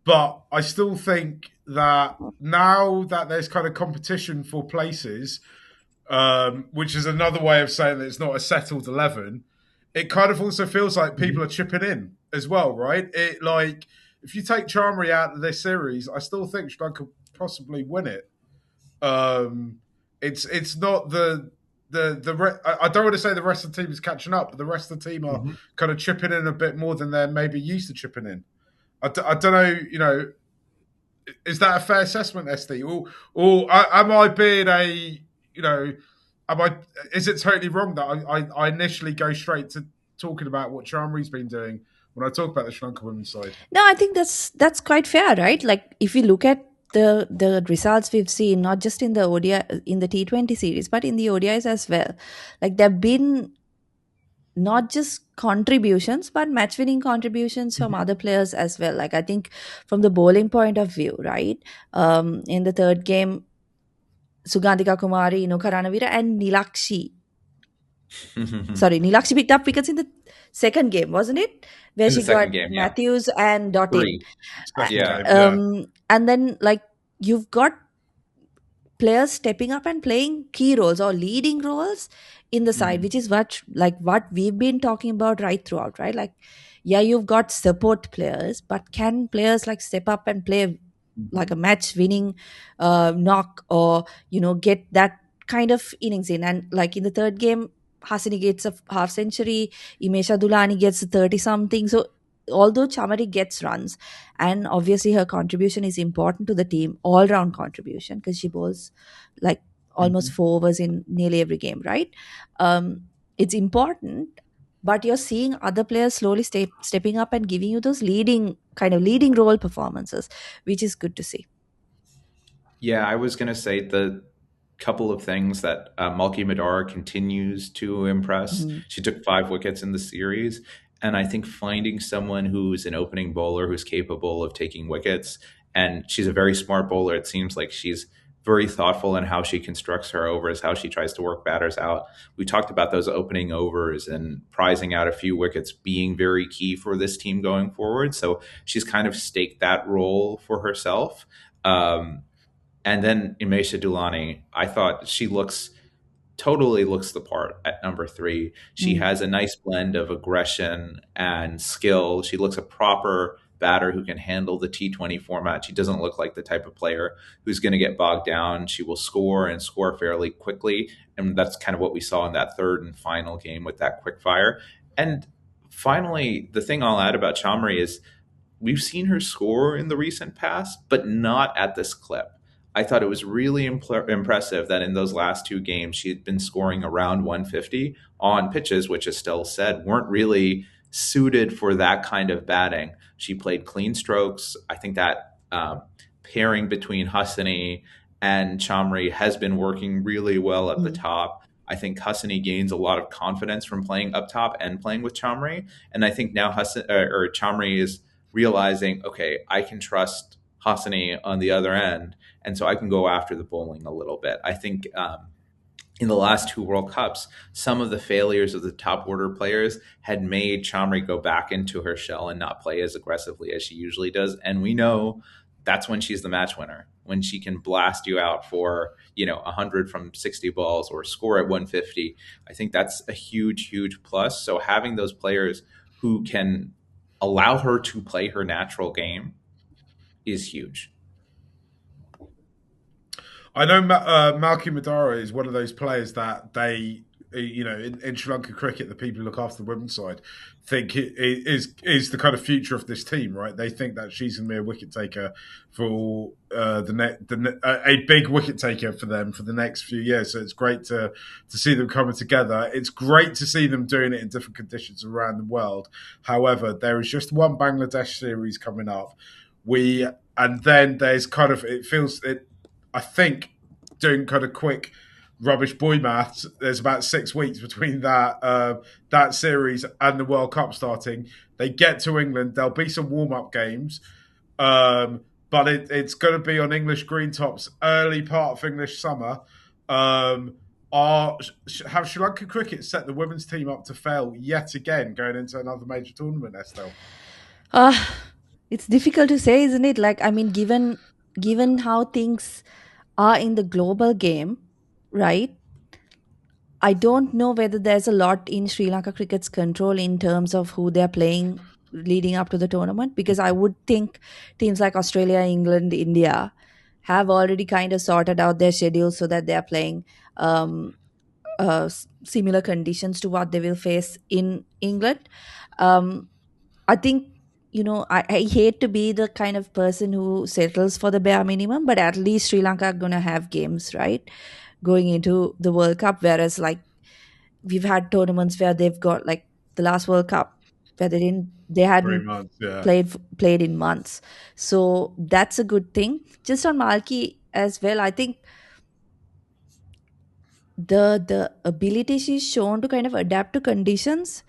S3: but I still think that now that there's kind of competition for places, which is another way of saying that it's not a settled 11, it kind of also feels like people are chipping in as well, right? It, like, if you take Chamari out of this series, I still think Sri Lanka could possibly win it. It's not I don't want to say the rest of the team is catching up, but the rest of the team are kind of chipping in a bit more than they're maybe used to chipping in. I don't know, is that a fair assessment, SD? Or am I being is it totally wrong that I initially go straight to talking about what Chamari's been doing when I talk about the Sri Lanka women's side?
S5: No, I think that's quite fair, right? Like, if you look at the results we've seen, not just in the ODI, in the T20 series, but in the ODIs as well, like, there have been not just contributions, but match winning contributions from other players as well. Like, I think from the bowling point of view, right? In the third game, Sugandika, Kumari, Inoka, Ranaweera, and Nilakshi. Sorry, Nilakshi picked up wickets in the second game, wasn't it? Where she got Matthews and Dottin.
S4: Yeah.
S5: And then, like, you've got players stepping up and playing key roles or leading roles in the side,
S4: Mhm.
S5: which is what we've been talking about right throughout, right? Like, yeah, you've got support players, but can players like step up and play like a
S4: Mhm.
S5: match winning knock, or get that kind of innings in? And like in the third game, Hasini gets a half century, Imesha Dulani gets a 30 something. So although Chamari gets runs, and obviously her contribution is important to the team, all round contribution, because she bowls like almost
S4: Mhm.
S5: 4 overs in nearly every game, right? It's important, but you're seeing other players slowly stepping up and giving you those leading role performances, which is good to see.
S4: Yeah, I was going to say the couple of things that Malky Madara continues to impress.
S5: Mhm.
S4: She took 5 wickets in the series. And I think finding someone who's an opening bowler who's capable of taking wickets, and she's a very smart bowler. It seems like she's very thoughtful in how she constructs her overs, how she tries to work batters out. We talked about those opening overs and prizing out a few wickets being very key for this team going forward. So she's kind of staked that role for herself. And then Imesha Dulani, I thought she totally looks the part at number 3. She
S5: Mm,
S4: has a nice blend of aggression and skill. She looks a proper batter who can handle the T20 format. She doesn't look like the type of player who's going to get bogged down. She will score and score fairly quickly. And that's kind of what we saw in that third and final game with that quick fire. And finally, the thing I'll add about Chamri is we've seen her score in the recent past, but not at this clip. I thought it was really impressive that in those last 2 games, she had been scoring around 150 on pitches, which Estelle said weren't really suited for that kind of batting. She played clean strokes. I think that pairing between Hasini and Chamri has been working really well at the
S5: mm,
S4: top. I think Hasini gains a lot of confidence from playing up top and playing with Chamri. And I think now Chamri is realizing, okay, I can trust Hasani on the other end, and so I can go after the bowling a little bit. I think in the last 2 World Cups, some of the failures of the top order players had made Chamri go back into her shell and not play as aggressively as she usually does. And we know that's when she's the match winner, when she can blast you out for 100 from 60 balls or score at 150. I think that's a huge, huge plus. So having those players who can allow her to play her natural game is huge.
S3: I know Malky Madara is one of those players that they, in Sri Lanka cricket, the people who look after the women's side think is the kind of future of this team, right? They think that she's going to be a wicket taker for a big wicket taker for them for the next few years. So it's great to see them coming together. It's great to see them doing it in different conditions around the world. However, there is just one Bangladesh series coming up. And then there's kind of I think, doing kind of quick rubbish boy maths, there's about 6 weeks between that series and the World Cup starting. They get to England. There'll be some warm up games, but it's going to be on English green tops, early part of English summer. Have Sri Lanka Cricket set the women's team up to fail yet again going into another major tournament, Estelle?
S5: uh, it's difficult to say, isn't it? Like, I mean, given how things are in the global game, right? I don't know whether there's a lot in Sri Lanka Cricket's control in terms of who they're playing leading up to the tournament, because I would think teams like Australia, England, India have already kind of sorted out their schedules so that they're playing um, similar conditions to what they will face in England. Um, I think, I hate to be the kind of person who settles for the bare minimum, but at least Sri Lanka are going to have games, right? Going into the World Cup, whereas like we've had tournaments where they've got like the last World Cup where they
S3: Three
S5: hadn't
S3: months, yeah.
S5: played in months. So that's a good thing. Just on Malki as well, I think the ability she's shown to kind of adapt to conditions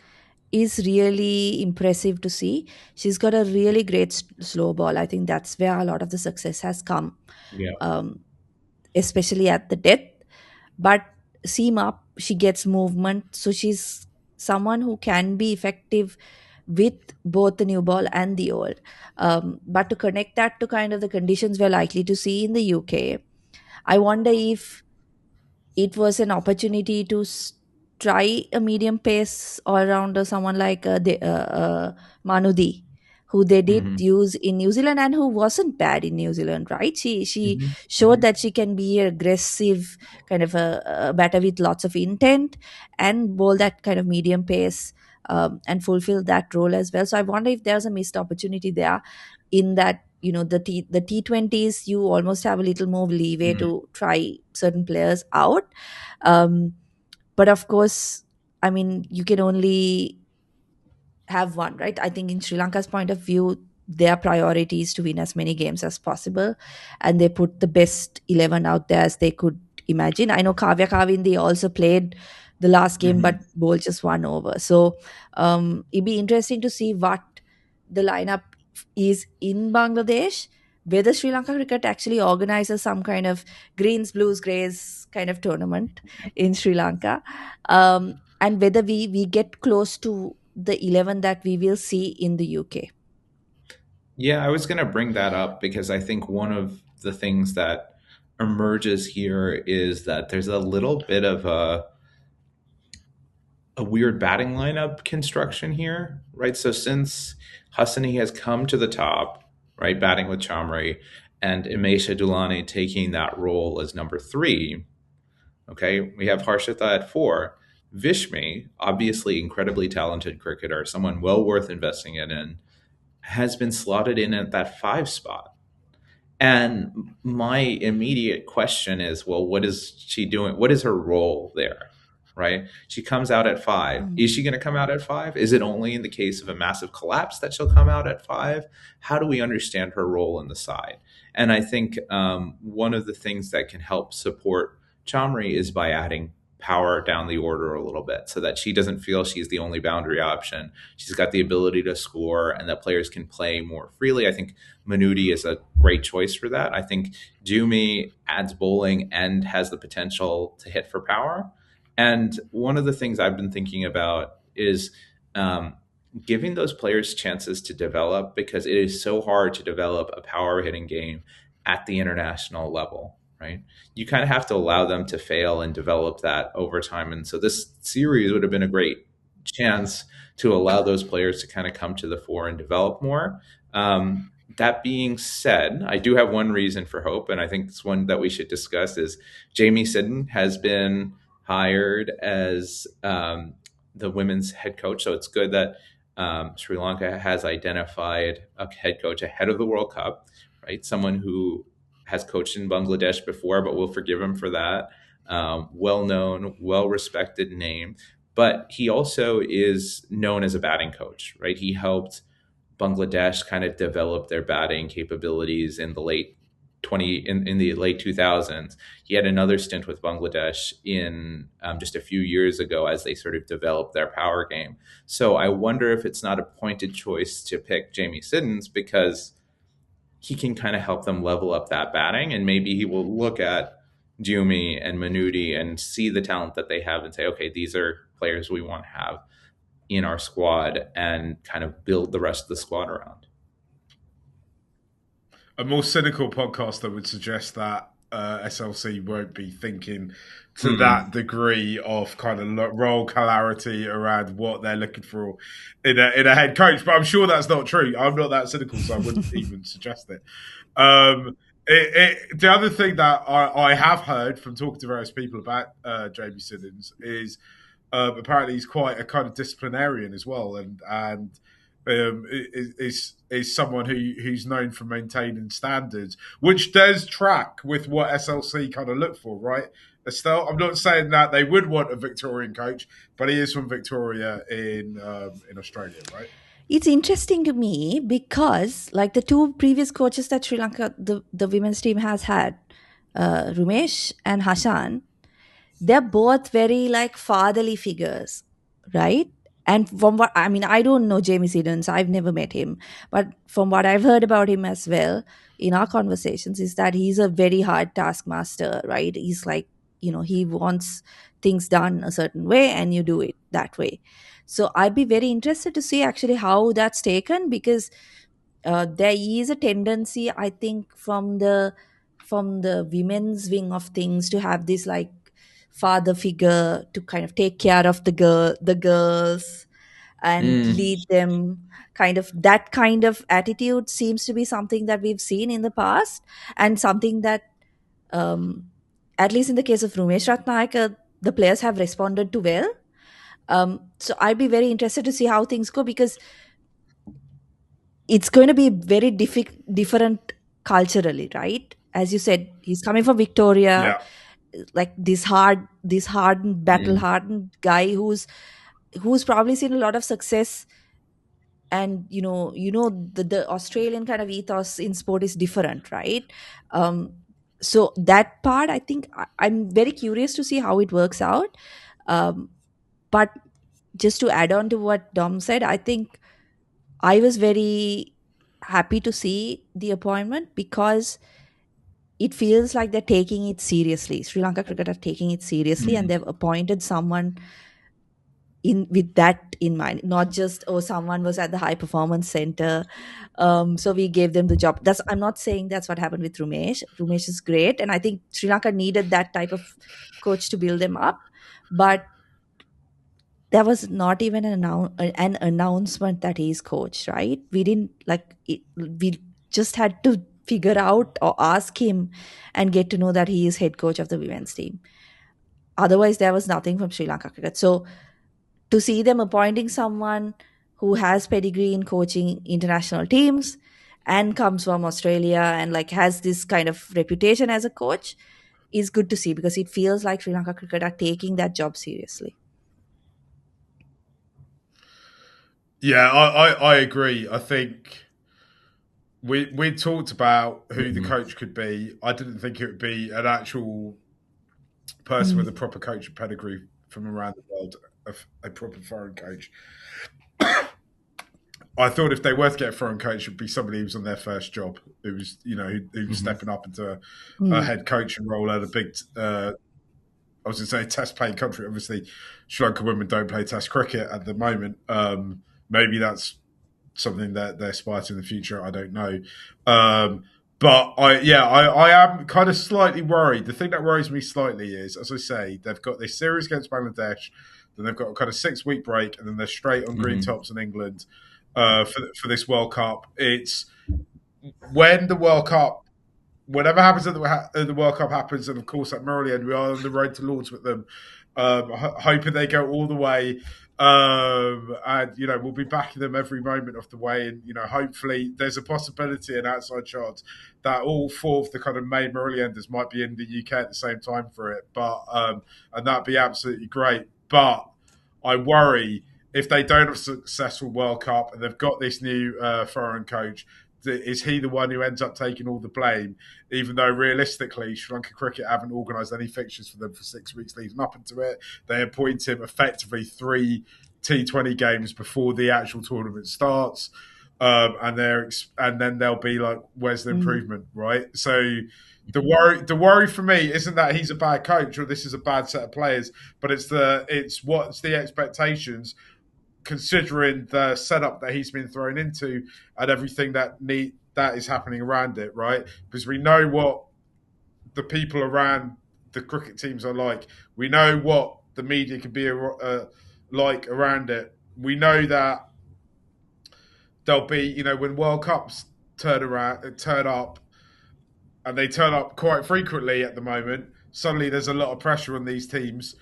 S5: is really impressive to see. She's got a really great slow ball. I think that's where a lot of the success has come,
S4: Yeah.
S5: um, especially at the death. But seam up, she gets movement. So she's someone who can be effective with both the new ball and the old. But to connect that to kind of the conditions we're likely to see in the UK, I wonder if it was an opportunity to try a medium pace all rounder, someone like Manudi, who they did
S4: Hmm.
S5: use in New Zealand and who wasn't bad in New Zealand, right? She
S4: Hmm.
S5: showed that she can be aggressive, kind of a batter with lots of intent, and bowl that kind of medium pace, and fulfill that role as well. So I wonder if there's a missed opportunity there, in that the T20s, you almost have a little more leeway
S4: Hmm.
S5: to try certain players out. um, but of course, I mean, you can only have one, right? I think in Sri Lanka's point of view, their priority is to win as many games as possible, and they put the best 11 out there as they could imagine. I know Kavya Kavindi also played the last game,
S4: Hmm.
S5: but bowl just one over. So it'd be interesting to see what the lineup is in Bangladesh, whether Sri Lanka Cricket actually organizes some kind of greens, blues, greys kind of tournament in Sri Lanka, and whether we get close to the 11 that we will see in the UK.
S4: Yeah, I was going to bring that up because I think one of the things that emerges here is that there's a little bit of a weird batting lineup construction here, right? So since Hasini has come to the top, right, batting with Chamari, and Imesha Dulani taking that role as number three, okay, we have Harshita at four. Vishmi, obviously incredibly talented cricketer, someone well worth investing in, has been slotted in at that five spot. And my immediate question is, well, what is she doing? What is her role there? Right? She comes out at five.
S5: Mm.
S4: Is she going to come out at five? Is it only in the case of a massive collapse that she'll come out at five? How do we understand her role in the side? And I think one of the things that can help support Chamri is by adding power down the order a little bit so that she doesn't feel she's the only boundary option. She's got the ability to score and that players can play more freely. I think Manudi is a great choice for that. I think Dumi adds bowling and has the potential to hit for power. And one of the things I've been thinking about is um, giving those players chances to develop because it is so hard to develop a power hitting game at the international level, right? You kind of have to allow them to fail and develop that over time. And so this series would have been a great chance to allow those players to kind of come to the fore and develop more. That being said, I do have one reason for hope, and I think it's one that we should discuss is Jamie Sidden has been hired as the women's head coach. So it's good that Sri Lanka has identified a head coach ahead of the World Cup, right? Someone who has coached in Bangladesh before, but we'll forgive him for that. Well known, well respected name. But he also is known as a batting coach, right? He helped Bangladesh kind of develop their batting capabilities in the late 2000s. He had another stint with Bangladesh in just a few years ago as they sort of developed their power game. So I wonder if it's not a pointed choice to pick Jamie Siddons because he can kind of help them level up that batting, and maybe he will look at Dumi and Manudi and see the talent that they have and say, okay, these are players we want to have in our squad and kind of build the rest of the squad around.
S3: A more cynical podcaster would suggest that SLC won't be thinking to that degree of kind of role clarity around what they're looking for in a head coach. But I'm sure that's not true. I'm not that cynical, so I wouldn't even suggest it. The other thing that I have heard from talking to various people about Jamie Siddons is apparently he's quite a kind of disciplinarian as well, and is someone who's known for maintaining standards, which does track with what SLC kind of look for, right? Estelle, I'm not saying that they would want a Victorian coach, but he is from Victoria in Australia, right?
S5: It's interesting to me because, like the two previous coaches that Sri Lanka, the women's team has had, Rumesh and Hashan, they're both very like fatherly figures, right? And from what I mean, I don't know Jamie Siddons, I've never met him, but from what I've heard about him as well in our conversations is that he's a very hard taskmaster, right? He's like, he wants things done a certain way and you do it that way. So I'd be very interested to see actually how that's taken, because there is a tendency, I think, from the women's wing of things to have this like father figure to kind of take care of the girls and lead them. That kind of attitude seems to be something that we've seen in the past, and something that um, at least in the case of Rumesh Ratnayaka, the players have responded to well. So I'd be very interested to see how things go, because it's going to be very different culturally, right? As you said, he's coming from Victoria, like this hardened, battle hardened guy who's probably seen a lot of success. And the Australian kind of ethos in sport is different, right? So that part, I think, I'm very curious to see how it works out. But just to add on to what Dom said, I think I was very happy to see the appointment, because it feels like they're taking it seriously. Sri Lanka Cricket are taking it seriously, and they've appointed someone in with that in mind, not just, oh, someone was at the high performance center, so we gave them the job. I'm not saying that's what happened with Rumesh is great, and I think Sri Lanka needed that type of coach to build them up. But there was not even an announcement that he's coach, right? We didn't like it, we just had to figure out or ask him and get to know that he is head coach of the women's team. Otherwise there was nothing from Sri Lanka Cricket. So to see them appointing someone who has pedigree in coaching international teams and comes from Australia and like has this kind of reputation as a coach is good to see, because it feels like Sri Lanka Cricket are taking that job seriously.
S3: Yeah, I agree. I think we talked about who the coach could be. I didn't think it would be an actual person with a proper coach pedigree from around the world, a proper foreign coach. I thought if they were to get a foreign coach, it would be somebody who was on their first job, who was, who was stepping up into a head coaching role at a big, I was going to say test playing country. Obviously, Sri Lanka women don't play test cricket at the moment. Maybe that's something that they aspire to in the future. I don't know. But I am kind of slightly worried. The thing that worries me slightly is, as I say, they've got this series against Bangladesh, then they've got a kind of 6-week break, and then they're straight on green tops in England for this World Cup. It's when the World Cup, whatever happens at the World Cup happens, and of course at Murali End, we are on the road to Lords with them, hoping they go all the way. And we'll be backing them every moment of the way, and hopefully there's a possibility, an outside chance, that all 4 of the kind of main Murali Enders might be in the UK at the same time for it. But and that'd be absolutely great. But I worry if they don't have a successful World Cup and they've got this new foreign coach, is he the one who ends up taking all the blame, even though realistically Sri Lanka Cricket haven't organised any fixtures for them for 6 weeks leading up into it. They appoint him effectively 3 T20 games before the actual tournament starts, and then they'll be like, where's the improvement, right? So the worry for me isn't that he's a bad coach or this is a bad set of players, but it's what's the expectations, considering the setup that he's been thrown into and everything that is happening around it, right? Because we know what the people around the cricket teams are like. We know what the media can be like around it. We know that there'll be, when World Cups turn up, and they turn up quite frequently at the moment, suddenly there's a lot of pressure on these teams.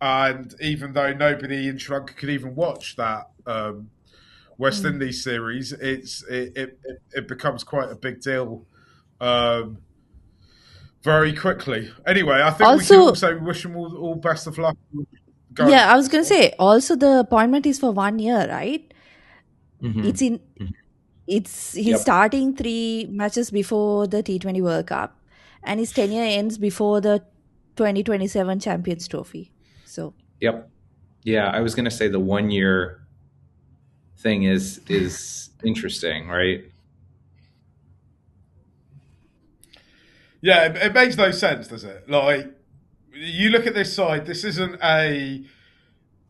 S3: And even though nobody in Sri Lanka could even watch that West Indies series, it becomes quite a big deal very quickly. Anyway, I think we can also wish them all best of luck.
S5: I was going to say, also the appointment is for 1 year, right? He's starting 3 matches before the T20 World Cup, and his tenure ends before the 2027 Champions Trophy. So
S4: I was going to say the 1 year thing is interesting, right?
S3: Yeah, it makes no sense, does it? Like, you look at this side. This isn't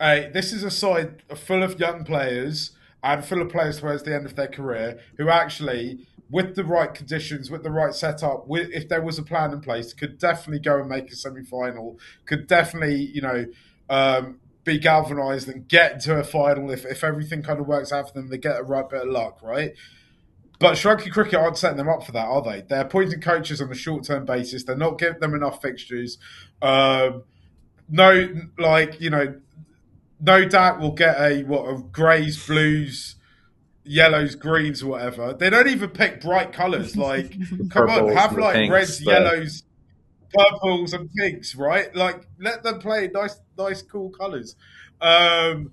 S3: this is a side full of young players and full of players towards the end of their career who actually with the right conditions, with the right setup, if there was a plan in place, could definitely go and make a semi-final, could definitely, be galvanised and get into a final if everything kind of works out for them, they get a right bit of luck, right? But Sri Lanka Cricket aren't setting them up for that, are they? They're appointing coaches on a short-term basis. They're not giving them enough fixtures. No doubt we'll get a greys, blues, yellows, greens, or whatever. They don't even pick bright colours. Like, come on, have like
S4: pinks,
S3: reds, yellows, purples, and pinks, right? Like, let them play nice, cool colours. And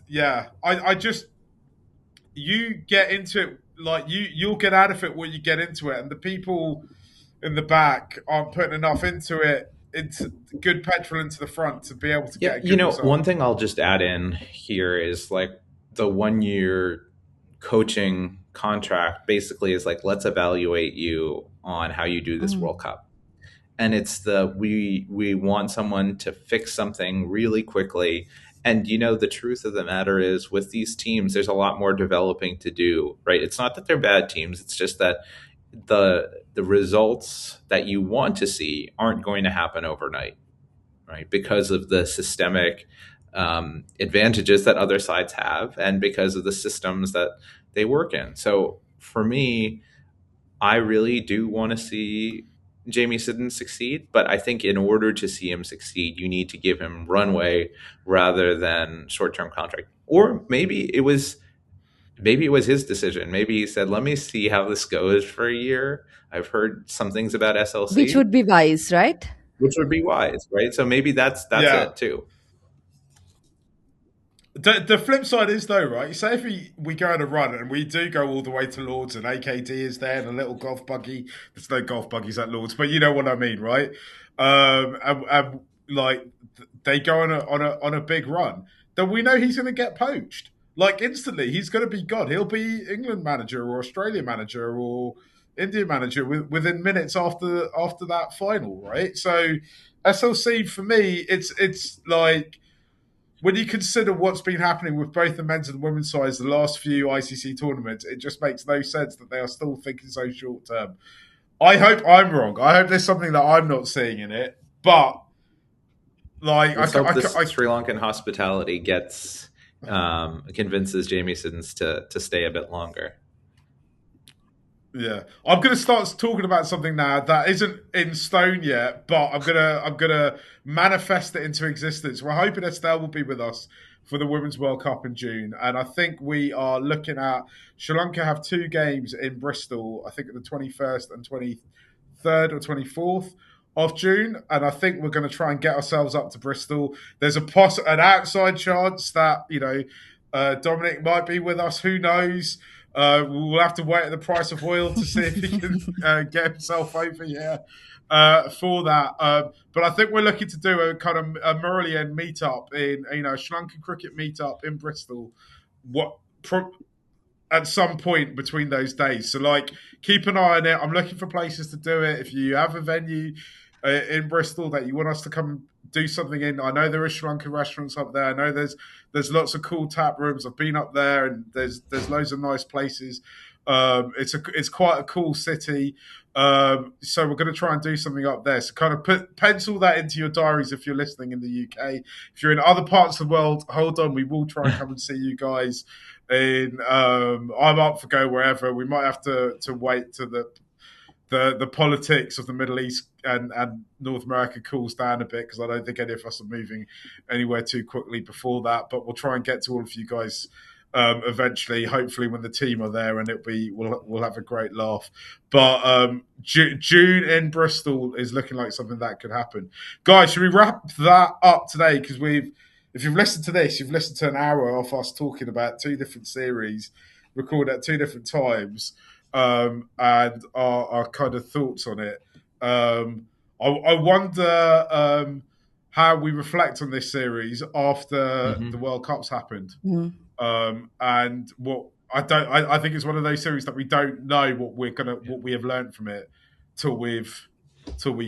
S3: yeah, I just, you get into it, like you'll get out of it what you get into it, and the people in the back aren't putting enough into it. It's good petrol into the front to be able to get a good result.
S4: One thing I'll just add in here is like the 1 year coaching contract basically is like, let's evaluate you on how you do this World Cup. And it's we want someone to fix something really quickly. And, the truth of the matter is with these teams, there's a lot more developing to do, right? It's not that they're bad teams. It's just that the results that you want to see aren't going to happen overnight, right? Because of the systemic advantages that other sides have and because of the systems that they work in. So for me, I really do want to see Jamie Siddons succeed, but I think in order to see him succeed, you need to give him runway rather than short-term contract. Or maybe it was his decision. Maybe he said, "Let me see how this goes for a year." I've heard some things about SLC,
S5: Which would be wise, right?
S4: Which would be wise, right? So maybe that's it too.
S3: The flip side is though, right? Say if we go on a run and we do go all the way to Lords and AKD is there and a little golf buggy. There's no golf buggies at Lords, but you know what I mean, right? And like they go on a big run, then we know he's going to get poached. Like instantly, he's going to be gone. He'll be England manager or Australia manager or India manager within minutes after that final, right? So SLC for me, it's like, when you consider what's been happening with both the men's and women's sides the last few ICC tournaments, it just makes no sense that they are still thinking so short term. I hope I'm wrong. I hope there's something that I'm not seeing in it. But like,
S4: Let's hope this Sri Lankan hospitality convinces Jamie Siddons to stay a bit longer.
S3: Yeah, I'm going to start talking about something now that isn't in stone yet, but I'm gonna manifest it into existence. We're hoping Estelle will be with us for the Women's World Cup in June, and I think we are looking at Sri Lanka have 2 games in Bristol. I think the 21st and 23rd or 24th of June, and I think we're going to try and get ourselves up to Bristol. There's an outside chance that Dominic might be with us. Who knows? We'll have to wait at the price of oil to see if he can get himself over here for that. But I think we're looking to do a kind of a Murali End meetup in, Sri Lanka Cricket meetup in Bristol. At some point between those days. So, like, keep an eye on it. I'm looking for places to do it. If you have a venue in Bristol that you want us to come do something in, I know there are Sri Lankan restaurants up there. I know there's lots of cool tap rooms. I've been up there, and there's loads of nice places. It's quite a cool city. So we're going to try and do something up there. So kind of pencil that into your diaries if you're listening in the UK. If you're in other parts of the world, hold on. We will try and come and see you guys. I'm up for go wherever. We might have to wait till the politics of the Middle East and North America cools down a bit, because I don't think any of us are moving anywhere too quickly before that. But we'll try and get to all of you guys eventually, hopefully when the team are there, and we'll have a great laugh. But June in Bristol is looking like something that could happen. Guys, should we wrap that up today? Because if you've listened to this, you've listened to an hour of us talking about 2 different series, recorded at 2 different times, and our kind of thoughts on it. I wonder how we reflect on this series after the World Cup's happened. And what I think it's one of those series that we don't know what we have learned from it till we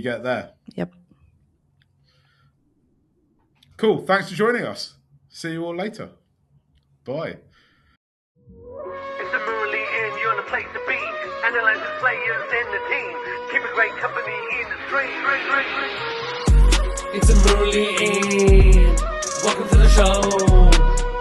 S3: get there.
S5: Yep.
S3: Cool. Thanks for joining us. See you all later. Bye.
S1: It's a Murali End, you're in the place to be. analyze the players and the team. Keep a great company in the stream.
S2: It's a Murali End. Welcome to the show.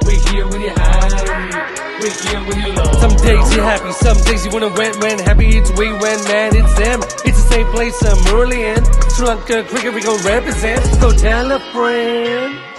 S2: We're here when you're high. We're here when you're low. Some days you're happy, some days you wanna when happy it's we, when mad it's them. It's the same place, Murali End. Sri Lanka Cricket we gon' represent. Go tell a friend.